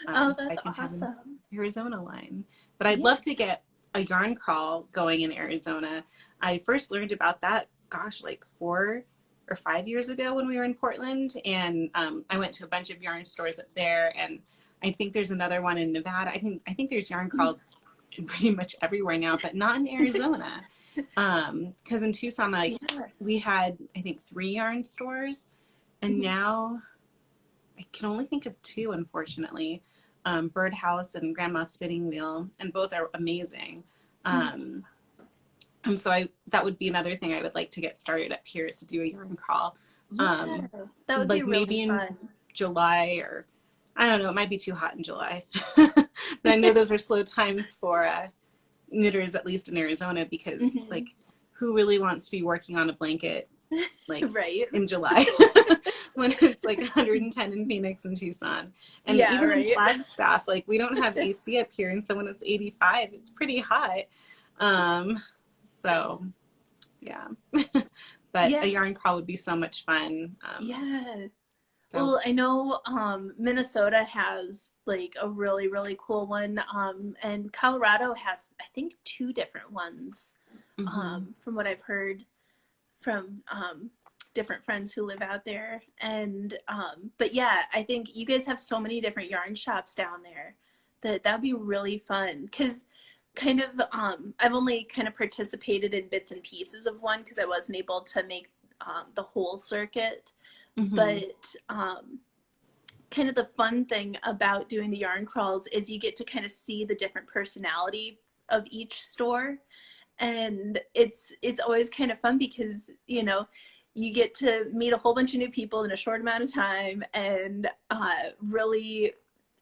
Oh, so I that's can have an awesome. Arizona line. But I'd Yeah. love to get a yarn crawl going in Arizona. I first learned about that, gosh, like 4 or 5 years ago when we were in Portland, and I went to a bunch of yarn stores up there, and I think there's another one in Nevada. I think there's yarn crawls in pretty much everywhere now, but not in Arizona. Because in Tucson, Yeah. we had, I think, 3 yarn stores, and now I can only think of 2, unfortunately. Birdhouse and Grandma's Spinning Wheel, and both are amazing. And so that would be another thing I would like to get started up here, is to do a yarn crawl. Yeah, that would be Like really maybe in fun. July, or I don't know, it might be too hot in July. But I know those are slow times for knitters, at least in Arizona, because Mm-hmm. who really wants to be working on a blanket Right. in July when it's like 110 in Phoenix and Tucson? And Yeah, even in right. Flagstaff, we don't have AC up here, and so when it's 85, it's pretty hot. So yeah. But Yeah. a yarn crawl would be so much fun. Yeah. So Well, I know Minnesota has like a really, really cool one. And Colorado has, I think, two different ones, mhm. from what I've heard from different friends who live out there. And but yeah, I think you guys have so many different yarn shops down there that that'd be really fun. Because kind of I've only kind of participated in bits and pieces of one, because I wasn't able to make the whole circuit. Mhm. But kind of the fun thing about doing the yarn crawls is you get to kind of see the different personality of each store, and it's always kind of fun, because you get to meet a whole bunch of new people in a short amount of time, and really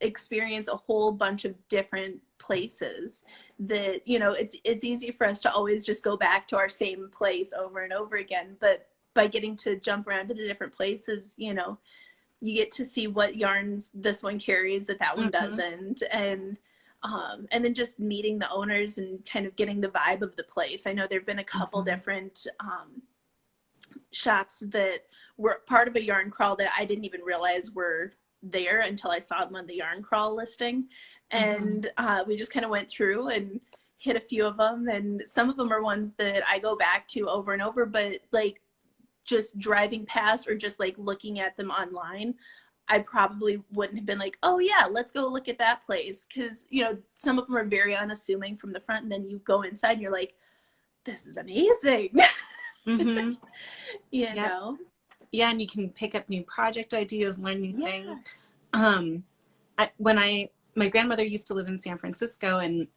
experience a whole bunch of different places that it's easy for us to always just go back to our same place over and over again, but by getting to jump around to the different places, you get to see what yarns this one carries that one Mhm. doesn't, and then just meeting the owners and kind of getting the vibe of the place. I know there've been a couple Mhm. different shops that were part of a yarn crawl that I didn't even realize were there until I saw them on the yarn crawl listing, Mhm. and we just kind of went through and hit a few of them, and some of them are ones that I go back to over and over, but like just driving past or just like looking at them online, I probably wouldn't have been like, oh yeah, let's go look at that place. Because, some of them are very unassuming from the front, and then you go inside and you're like, this is amazing. Mhm. you Yep. know? Yeah, and you can pick up new project ideas, learn new Yeah. things. Um, when my grandmother used to live in San Francisco, and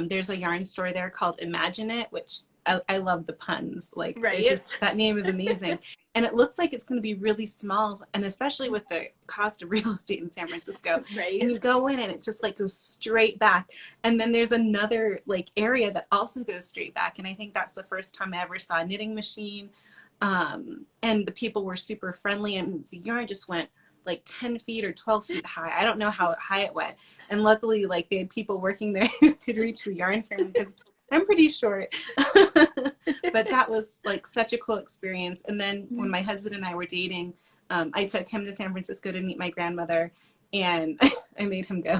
there's a yarn store there called Imagine It, which I love the puns. Like, it Right. just, that name is amazing. And it looks like it's going to be really small, and especially with the cost of real estate in San Francisco. And Right. you go in, and it just goes straight back. And then there's another area that also goes straight back. And I think that's the first time I ever saw a knitting machine. And the people were super friendly, and the yarn just went like 10 feet or 12 feet high. I don't know how high it went. And luckily, they had people working there who could reach the yarn for me, because I'm pretty short. But that was such a cool experience. And then when my husband and I were dating, I took him to San Francisco to meet my grandmother, and I made him go.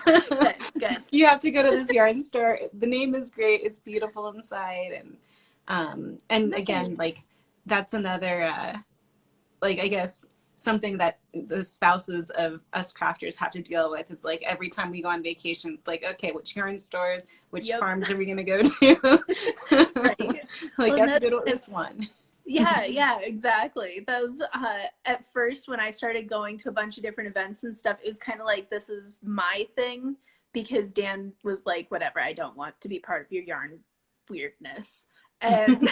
Good, good. You have to go to this yarn store. The name is great. It's beautiful inside. And again, Nice. that's another, I guess, something that the spouses of us crafters have to deal with. It's like every time we go on vacation, it's like, okay, which yarn stores, which Yep. farms are we going to go to? Right. Like, Well, I have to go to at least one. yeah, exactly. Those at first when I started going to a bunch of different events and stuff, it was kind of like this is my thing because Dan was like, whatever, I don't want to be part of your yarn weirdness. And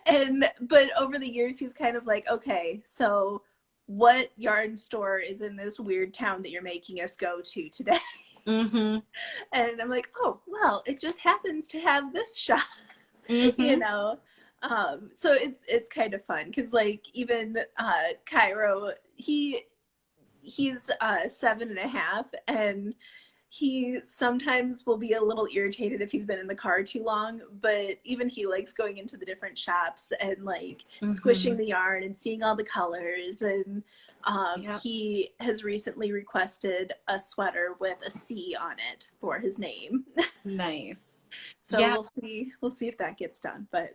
and but over the years he's kind of like, okay, so what yarn store is in this weird town that you're making us go to today? Mm-hmm. And I'm like, oh, well, it just happens to have this shop, you Mm-hmm. know. So it's kind of fun because like even Cairo, he's 7.5, and he sometimes will be a little irritated if he's been in the car too long, but even he likes going into the different shops and like Mm-hmm. squishing the yarn and seeing all the colors. And Yep. he has recently requested a sweater with a C on it for his name. Nice. So Yeah. we'll see if that gets done. But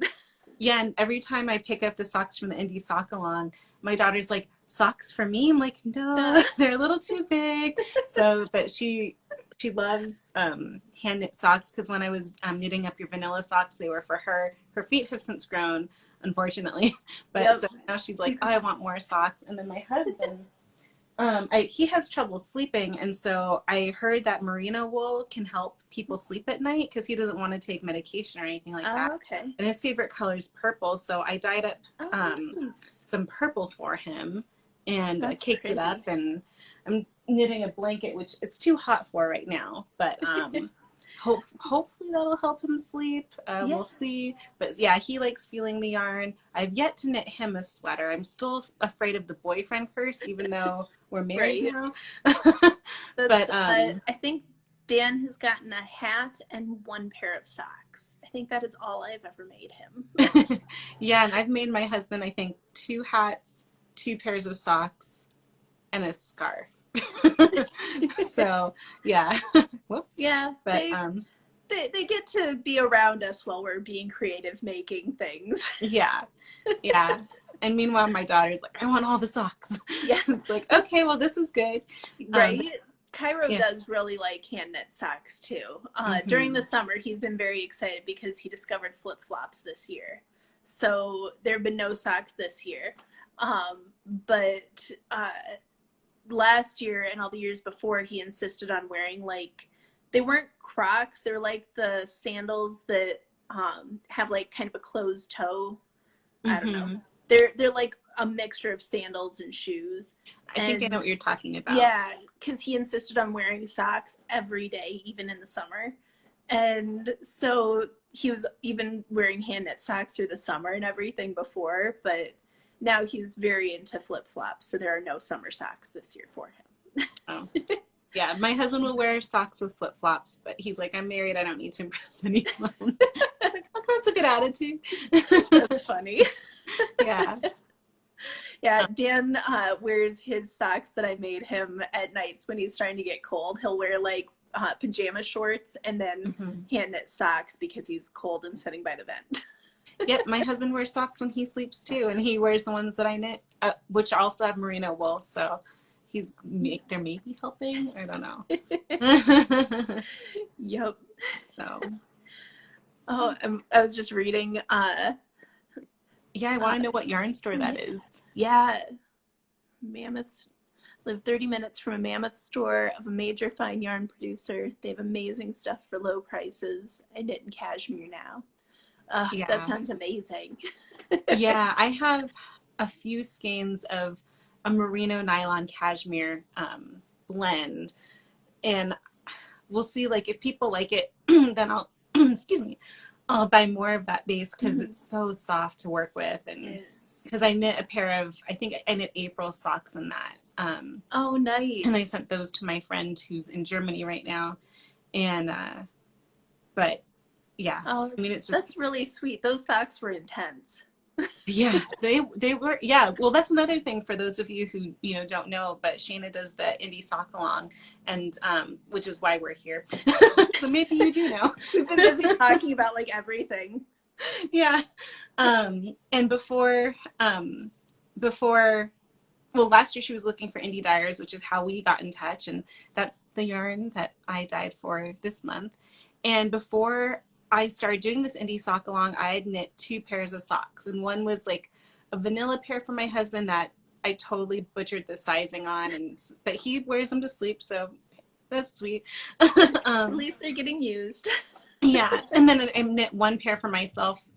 Yeah, and every time I pick up the socks from the indie sock along, my daughter's like, socks for me? I'm like, no, they're a little too big. So, but she loves hand knit socks because when I was knitting up your vanilla socks, they were for her. Her feet have since grown, unfortunately. But yep. so now she's like, oh, I want more socks. And then my husband, he has trouble sleeping, and so I heard that merino wool can help people sleep at night because he doesn't want to take medication or anything like that. Oh, okay. And his favorite color is purple, so I dyed up Oh, nice. some purple for him and That's caked it up. pretty. And I'm knitting a blanket, which it's too hot for right now, but hopefully that'll help him sleep. Yeah. We'll see. But yeah, he likes feeling the yarn. I've yet to knit him a sweater. I'm still afraid of the boyfriend curse, even though we're married Right. now. That's But I think Dan has gotten a hat and one pair of socks. I think that is all I've ever made him. yeah, and I've made my husband, I think, 2 hats, 2 pairs of socks, and a scarf. So yeah, whoops. Yeah, But they get to be around us while we're being creative making things. yeah, yeah. And meanwhile, my daughter's like, I want all the socks. Yeah. It's like, okay, well, this is good. But Right? Cairo yeah. does really like hand knit socks too. During Mm-hmm. the summer, he's been very excited because he discovered flip flops this year. So there have been no socks this year. But last year and all the years before, he insisted on wearing like, they weren't Crocs, they're like the sandals that have like kind of a closed toe. I don't know. Mm-hmm. They're like a mixture of sandals and shoes. I think I know And what you're talking about. yeah, because he insisted on wearing socks every day, even in the summer. And so he was even wearing hand knit socks through the summer and everything before, but now he's very into flip flops. So there are no summer socks this year for him. Oh. Yeah, my husband will wear socks with flip flops, but he's like, I'm married, I don't need to impress anyone. Like, oh, that's a good attitude. That's funny. Yeah. Yeah, Dan wears his socks that I made him at nights when he's trying to get cold. He'll wear like pajama shorts and then Mm-hmm. hand knit socks because he's cold and sitting by the vent. Yep, my husband wears socks when he sleeps too, and he wears the ones that I knit, which also have merino wool. So they're maybe helping. I don't know. Yep. So Oh, I was just reading. yeah, I want to know what yarn store that is. Yeah, mammoths live 30 minutes from a mammoth store of a major fine yarn producer. They have amazing stuff for low prices. I knit in cashmere now. That Yeah, sounds amazing. yeah, I have a few skeins of a merino nylon cashmere blend, and we'll see. Like if people like it, then I'll excuse me, I'll buy more of that base because it's so soft to work with, and Yes. because I knit a pair of, I think I knit April socks in that. Oh, And I nice. sent those to my friend who's in Germany right now. And, but yeah, Oh, I mean, it's just, that's really sweet. Those socks were intense. yeah, they were, yeah. Well, that's another thing for those of you who, don't know, but Shaina does the indie sock along, and, which is why we're here. So maybe you do know. We've been busy talking about like everything. Yeah. And before well, last year she was looking for indie dyers, which is how we got in touch, and that's the yarn that I dyed for this month. And before I started doing this indie sock along, I had knit 2 pairs of socks, and one was like a vanilla pair for my husband that I totally butchered the sizing on, and but he wears them to sleep, so that's sweet. At least they're getting used. Yeah, and then I knit 1 pair for myself.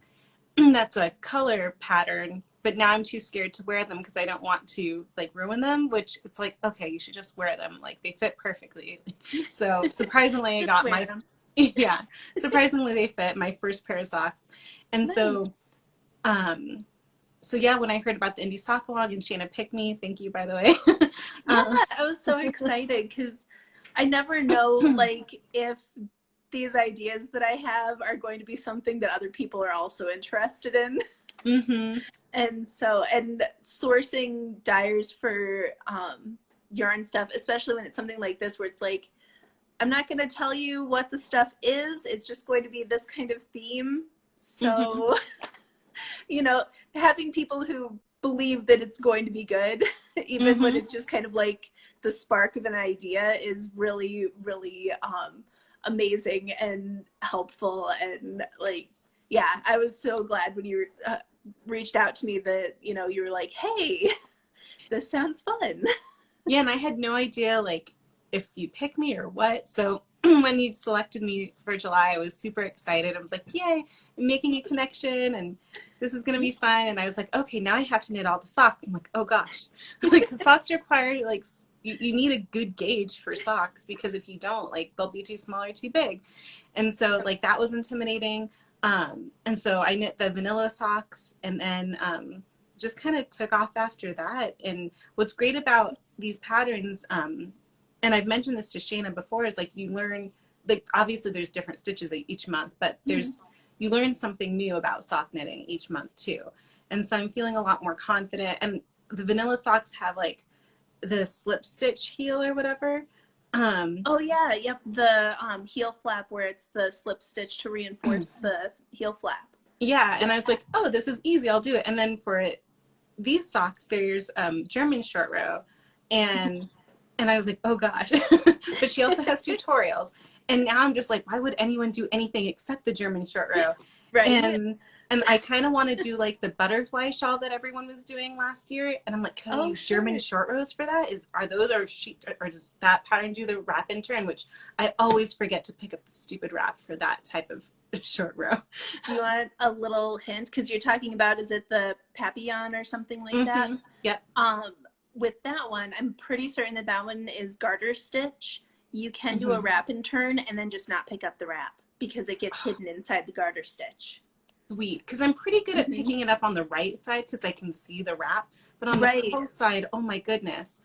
That's a color pattern, but now I'm too scared to wear them because I don't want to like ruin them, which it's like, okay, you should just wear them. Like they fit perfectly. So surprisingly, I got my, them. yeah, surprisingly they fit my first pair of socks. And Nice. So yeah, when I heard about the indie sock log and Shaina picked me, thank you, by the way. Yeah, I was so excited because I never know like if these ideas that I have are going to be something that other people are also interested in. Mm-hmm. And so, and sourcing dyers for yarn stuff, especially when it's something like this where it's like, I'm not going to tell you what the stuff is. It's just going to be this kind of theme. So, you know, having people who believe that it's going to be good, even when it's just kind of like the spark of an idea, is really, really amazing and helpful. And like, yeah, I was so glad when you reached out to me that, you know, you were like, hey, this sounds fun. Yeah, and I had no idea like if you pick me or what. So when you selected me for July, I was super excited. I was like, yay, I'm making a connection and this is gonna be fun. And I was like, okay, now I have to knit all the socks. I'm like, oh gosh. Like the socks require like you need a good gauge for socks, because if you don't, like they'll be too small or too big. And so like that was intimidating. And so I knit the vanilla socks, and then just kind of took off after that. And what's great about these patterns, and I've mentioned this to Shaina before, is like you learn, like obviously there's different stitches each month, but there's you learn something new about sock knitting each month too. And so I'm feeling a lot more confident. And the vanilla socks have like the slip stitch heel or whatever. Oh yeah, yep, the heel flap where it's the slip stitch to reinforce the heel flap. Yeah, and I was like, oh, this is easy, I'll do it. And then for these socks, there's German short row, and I was like, oh gosh. But she also has tutorials, and now I'm just like, why would anyone do anything except the German short row? Right. And I kind of want to do like the butterfly shawl that everyone was doing last year, and I'm like, can I use German short rows for that? Are those or does that pattern do the wrap and turn? Which I always forget to pick up the stupid wrap for that type of short row. Do you want a little hint? Because you're talking about, is it the papillon or something like that? Yep. With that one, I'm pretty certain that that one is garter stitch. You can do a wrap and turn and then just not pick up the wrap because it gets hidden inside the garter stitch. Sweet, because I'm pretty good at picking it up on the right side because I can see the wrap, but on the close side, oh my goodness.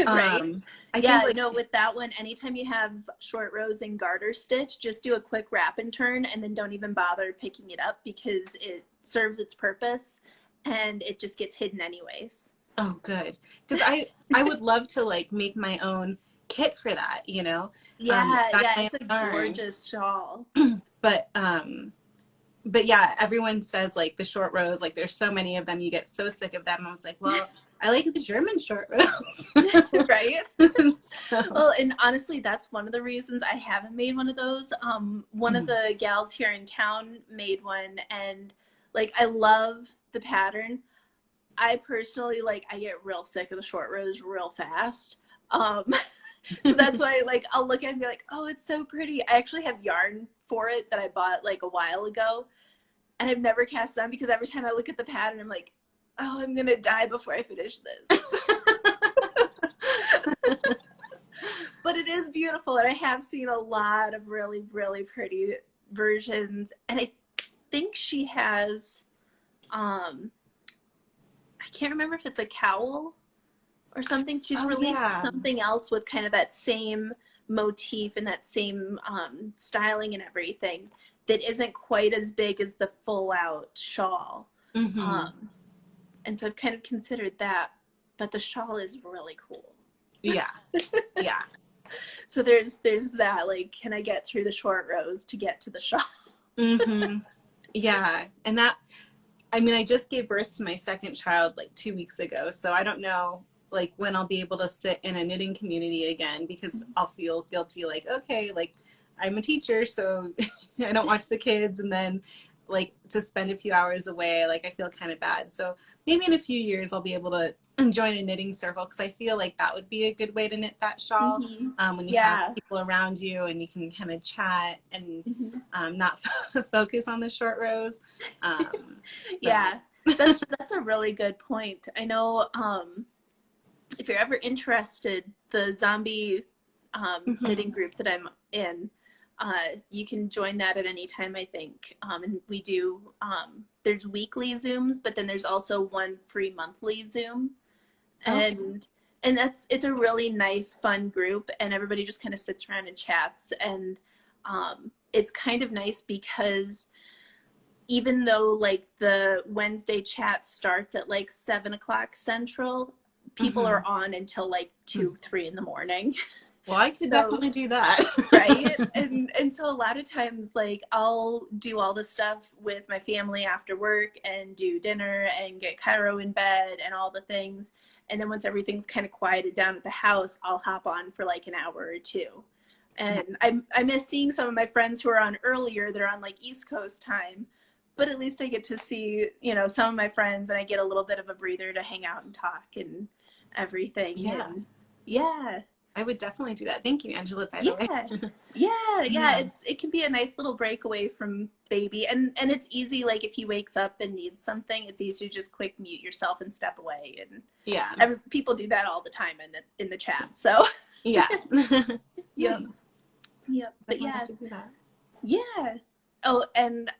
Right. I Yeah, think like, no, with that one, anytime you have short rows and garter stitch, just do a quick wrap and turn and then don't even bother picking it up because it serves its purpose and it just gets hidden anyways. oh good, because I would love to like make my own kit for that, you know. Yeah, yeah, it's a gorgeous shawl. But yeah, everyone says like the short rows, like there's so many of them, you get so sick of them. I was like, well, I like the German short rows. Right? So. Well, and honestly, that's one of the reasons I haven't made one of those. One of the gals here in town made one, and like I love the pattern. I personally, like, I get real sick of the short rows real fast. So that's why, like, I'll look at it and be like, oh, it's so pretty. I actually have yarn for it that I bought like a while ago, and I've never cast it on because every time I look at the pattern, I'm like, oh, I'm gonna die before I finish this. But it is beautiful, and I have seen a lot of really, really pretty versions, and I think she has, I can't remember if it's a cowl or something. She's released something else with kind of that same motif and that same styling and everything that isn't quite as big as the full out shawl. And so I've kind of considered that, but the shawl is really cool. Yeah. So there's that, like, can I get through the short rows to get to the shawl? Yeah, and that, I mean, I just gave birth to my second child like 2 weeks ago, so I don't know like when I'll be able to sit in a knitting community again, because I'll feel guilty, like, okay, like I'm a teacher, so I don't watch the kids, and then like to spend a few hours away, like I feel kind of bad. So maybe in a few years I'll be able to join a knitting circle, because I feel like that would be a good way to knit that shawl, Mm-hmm. when you have Yeah. people around you and you can kind of chat and Mm-hmm. not focus on the short rows. So Yeah. That's a really good point. I know if you're ever interested, the zombie knitting mhm. group that I'm in, you can join that at any time, I think. And we do, there's weekly Zooms, but then there's also one free monthly Zoom. Okay. And it's a really nice, fun group, and everybody just kind of sits around and chats. And it's kind of nice because even though like the Wednesday chat starts at like 7 o'clock Central, people Mhm. are on until like 2, 3 in the morning. Well, I could So definitely do that. right, and so a lot of times like I'll do all the stuff with my family after work and do dinner and get Cairo in bed and all the things, and then once everything's kind of quieted down at the house, I'll hop on for like an hour or two. And I miss seeing some of my friends who are on earlier. They're on like East Coast time, but at least I get to see, some of my friends, and I get a little bit of a breather to hang out and talk and everything. Yeah, And yeah, I would definitely do that. Thank you, Angela, by the way. yeah, yeah. Yeah. It can be a nice little breakaway from baby, and it's easy. Like if he wakes up and needs something, it's easy to just quick mute yourself and step away. And Yeah. people do that all the time in the chat. So Yeah. yep, Nice. yep. But Definitely yeah, have to do that. yeah. Oh, and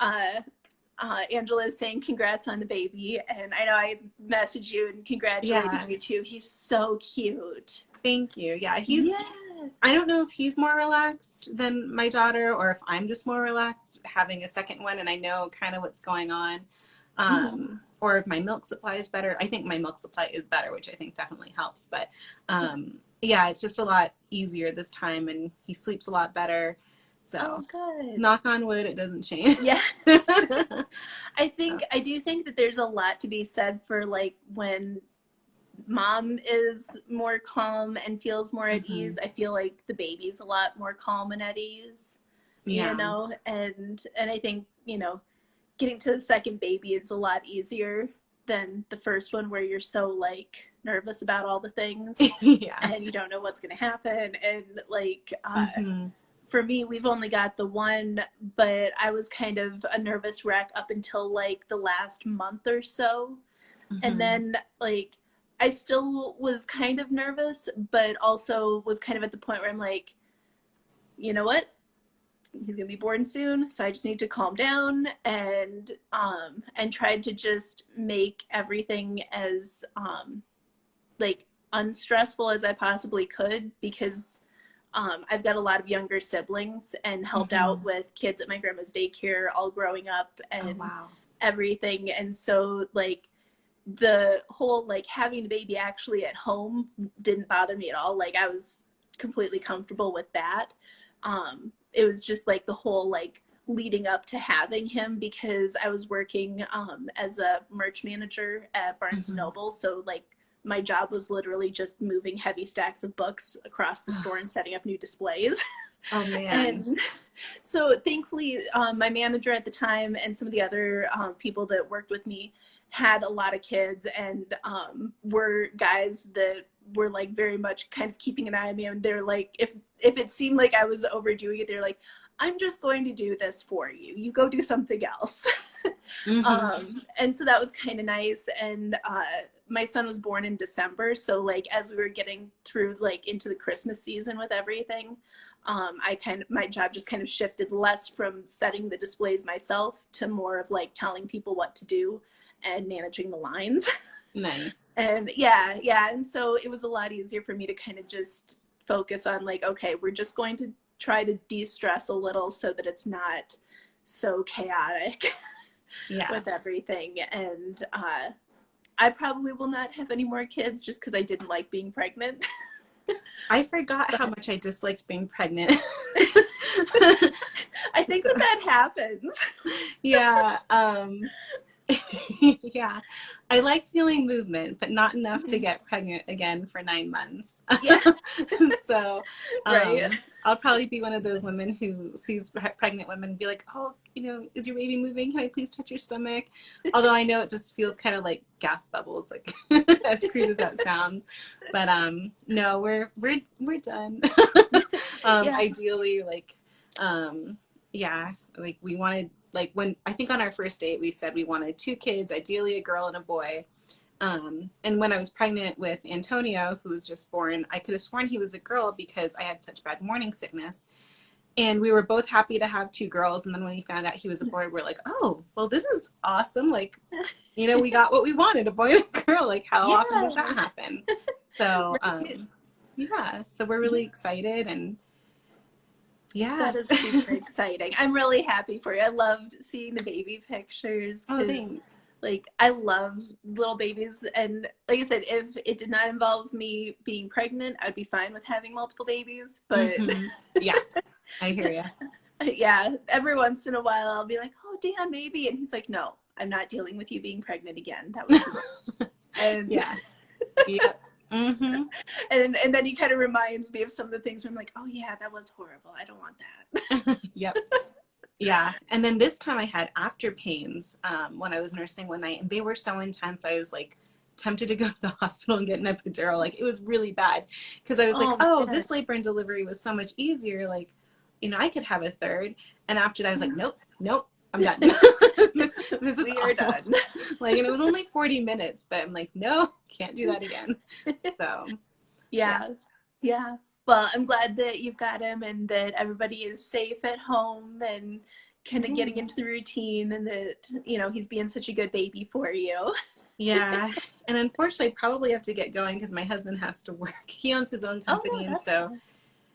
Angela is saying congrats on the baby, and I know I messaged you and congratulated Yeah. you too. He's so cute. Thank you. Yeah, Yeah. I don't know if he's more relaxed than my daughter, or if I'm just more relaxed having a second one and I know kind of what's going on. Mm-hmm. Or if my milk supply is better. I think my milk supply is better, which I think definitely helps. But yeah, it's just a lot easier this time, and he sleeps a lot better. Oh, So, good. knock on wood, it doesn't change. Yeah. So, I do think that there's a lot to be said for like when mom is more calm and feels more at mhm. ease. I feel like the baby's a lot more calm and at ease, Yeah. and I think, getting to the second baby is a lot easier than the first one where you're so like nervous about all the things Yeah. and you don't know what's going to happen. And like hmm for me, we've only got the one, but I was kind of a nervous wreck up until like the last month or so. And hmm then like I still was kind of nervous, but also was kind of at the point where I'm like, you know what? He's gonna be born soon, so I just need to calm down and tried to just make everything as like unstressful as I possibly could, because I've got a lot of younger siblings and helped out hmm with kids at my grandma's daycare all growing up Oh, and wow. everything. And so like the whole like having the baby actually at home didn't bother me at all. Like I was completely comfortable with that. It was just like the whole like leading up to having him, because I was working as a merch manager at Barnes and hmm Noble. So like my job was literally just moving heavy stacks of books across the store and setting up new displays. Oh, man. And so thankfully, my manager at the time and some of the other people that worked with me had a lot of kids, and were guys that were like very much kind of keeping an eye on me. And they're like, if it seemed like I was overdoing it, they're like, I'm just going to do this for you. You go do something else. hmm And so that was kind of nice. And my son was born in December, so like as we were getting through like into the Christmas season with everything, my job just kind of shifted less from setting the displays myself to more of like telling people what to do and managing the lines. Nice. And yeah, and so it was a lot easier for me to kind of just focus on like, okay, we're just going to try to de-stress a little so that it's not so chaotic Yeah. with everything. And I probably will not have any more kids just because I didn't like being pregnant. I forgot how But much I disliked being pregnant. I think that happens. Yeah. Yeah, I like feeling movement, but not enough to Mhm. get pregnant again for 9 months. Yeah, So, right. I'll probably be one of those women who sees pregnant women and be like, "Oh, is your baby moving? Can I please touch your stomach?" Although I know it just feels kind of like gas bubbles, like as crude as that sounds. But no, we're done. Yeah. Ideally, like, yeah, like we wanted, like, when I think on our first date we said we wanted 2 kids, ideally a girl and a boy. And when I was pregnant with Antonio, who was just born, I could have sworn he was a girl because I had such bad morning sickness. And we were both happy to have 2 girls. And then when we found out he was a boy, we're like, oh, well, this is awesome. Like, we got what we wanted, a boy and a girl. Like, how often does Yeah. that happen? So, Right. yeah, so we're Yeah. really excited. And yeah. That is super exciting. I'm really happy for you. I loved seeing the baby pictures Oh, because, thanks. like, I love little babies. And like I said, if it did not involve me being pregnant, I'd be fine with having multiple babies. But Mm-hmm. Yeah, I hear you. yeah, every once in a while, I'll be like, oh, Dan, maybe. And he's like, no, I'm not dealing with you being pregnant again. That was gross. And Yeah. Yep. Mm-hmm. and then he kind of reminds me of some of the things where I'm like, oh, yeah, that was horrible. I don't want that. Yep. Yeah. And then this time I had after pains when I was nursing one night, and they were so intense. I was like tempted to go to the hospital and get an epidural. Like, it was really bad because I was like, Oh, oh, man. this labor and delivery was so much easier. Like, I could have a third. And after that, I was like, nope, nope, I'm done. This is We are awful. done. Like, and it was only 40 minutes, but I'm like, no, can't do that again. So, yeah. Yeah. Yeah. Well, I'm glad that you've got him and that everybody is safe at home and kind of getting into Thanks. the routine and that, he's being such a good baby for you. Yeah, and unfortunately, I probably have to get going because my husband has to work. He owns his own Oh, no, company, and that's so fine.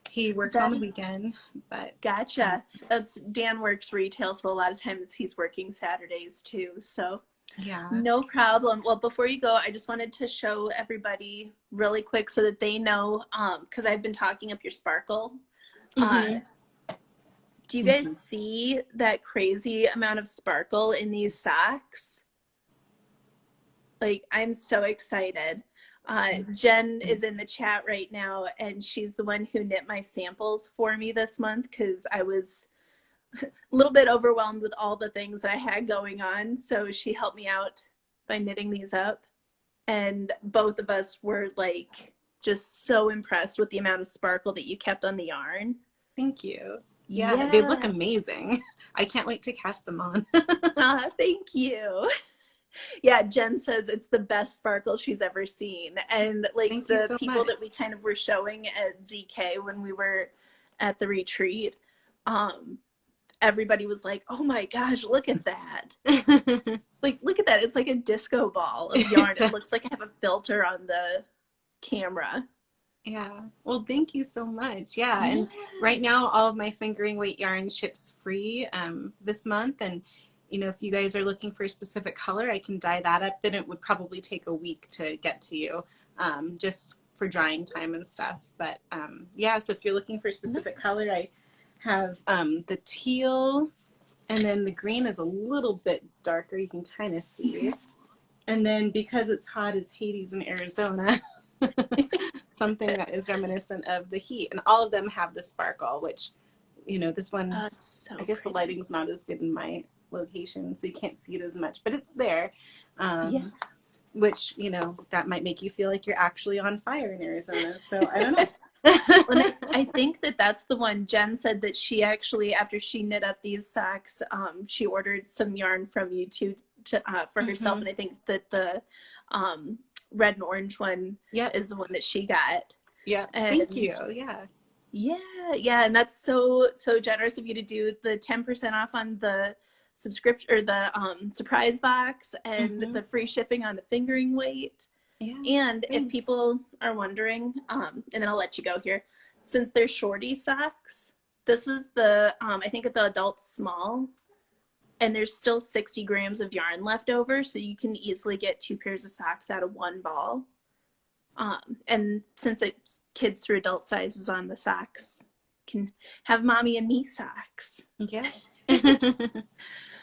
he works on That the is weekend. But um, gotcha. That's Dan works retail, so a lot of times he's working Saturdays too. So yeah, no problem. Well, before you go, I just wanted to show everybody really quick so that they know, because I've been talking up your sparkle. Uh, hmm do you guys hmm see that crazy amount of sparkle in these socks? Like, I'm so excited. Jen is in the chat right now, and she's the one who knit my samples for me this month because I was a little bit overwhelmed with all the things that I had going on. So she helped me out by knitting these up. And both of us were like just so impressed with the amount of sparkle that you kept on the yarn. Thank you. Yeah, they look Yeah. amazing. I can't wait to cast them on. Thank you. Yeah, Jen says it's the best sparkle she's ever seen. And like Thank you the so people much. that we kind of were showing at ZK when we were at the retreat, um, everybody was like, oh my gosh, look at that. Like, look at that. It's like a disco ball of yarn. It looks like I have a filter on the camera. Yeah. Well, thank you so much. Yeah. Yeah. And right now, all of my fingering weight yarn ships free this month. And, if you guys are looking for a specific color, I can dye that up. Then it would probably take a week to get to you, just for drying time and stuff. But yeah, so if you're looking for a specific Nice. color, I have the teal, and then the green is a little bit darker. You can kind of see. And then because it's hot as Hades in Arizona, something that is reminiscent of the heat. And all of them have the sparkle, which, this one, Oh, it's I so guess the pretty. lighting's not as good in my location, so you can't see it as much, but it's there. Yeah. Which, that might make you feel like you're actually on fire in Arizona. So I don't know. Well, I think that that's the one. Jen said that she actually, after she knit up these socks, she ordered some yarn from you for herself, Mm-hmm. and I think that the um, red and orange one Yep. is the one that she got. Yep. Thank And you. Yeah. yeah, and that's so generous of you to do the 10% off on the subscription or the surprise box and Mm-hmm. the free shipping on the fingering weight. Yeah. And if Thanks. people are wondering, and then I'll let you go here, since they're shorty socks, this is I think at the adult small, and there's still 60 grams of yarn left over, so you can easily get 2 pairs of socks out of one ball. And since it's kids through adult sizes on the socks, can have mommy and me socks. Yeah.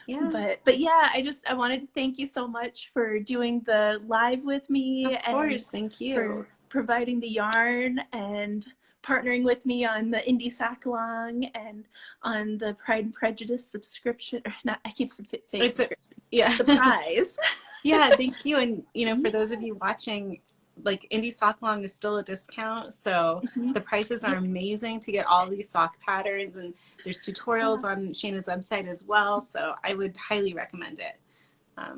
Yeah, But yeah, I wanted to thank you so much for doing the live with me of and course. Thank you. for providing the yarn and partnering with me on the indie sock long and on the Pride and Prejudice subscription. Or not, I keep saying It's a, subscription. yeah. The prize. Yeah, thank you. And for those of you watching, like Indie Sock Long is still a discount, so Mhm. the prices are Yep. amazing to get all these sock patterns, and there's tutorials Oh, on Shayna's website as well. So I would highly recommend it.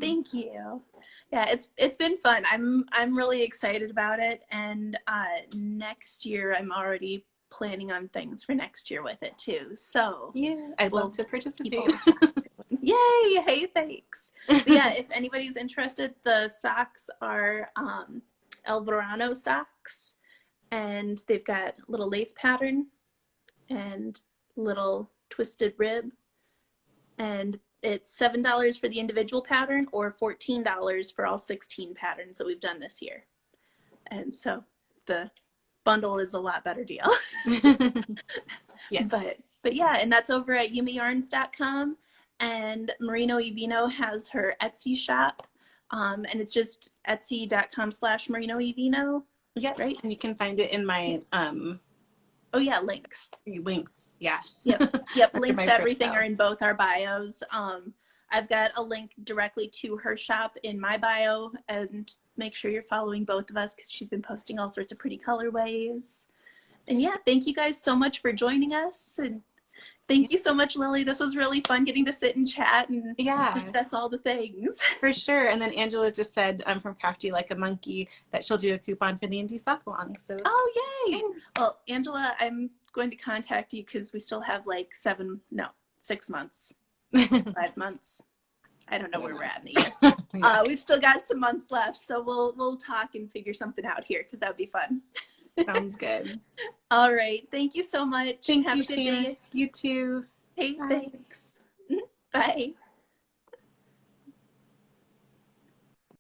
thank you. Yeah, it's been fun. I'm really excited about it, and next year I'm already planning on things for next year with it too. So Yeah, I'd love we'll to keep participate. all this going. Yay! Hey, thanks. But yeah, if anybody's interested, the socks are El Verano socks, and they've got little lace pattern and little twisted rib, and it's $7 for the individual pattern or $14 for all 16 patterns that we've done this year. And so the bundle is a lot better deal. Yes. But yeah, and that's over at yumiyarns.com. And Merino y Vino has her Etsy shop. And it's just etsy.com/Merino y Vino, Yep. right? And you can find it in my Oh yeah, links. links. Yeah. Yep. Under Links my to everything are profile. in both our bios. I've got a link directly to her shop in my bio, and make sure you're following both of us because she's been posting all sorts of pretty colorways. And yeah, thank you guys so much for joining us. And Yeah. thank you so much, Lily. This was really fun getting to sit and chat and Yeah. discuss all the things. For sure. And then Angela just said, I'm from Crafty Like a Monkey, that she'll do a coupon for the Indie Sock Along. So, Oh, yeah. yay. Well, Angela, I'm going to contact you because we still have like 6 months, 5 months. I don't know where we're at in the year. Yeah. We've still got some months left, so we'll talk and figure something out here because that would be fun. Sounds good. All right. Thank you so much. Thank Have you, a good Shaina. day. You too. Hey, Bye. thanks. Bye.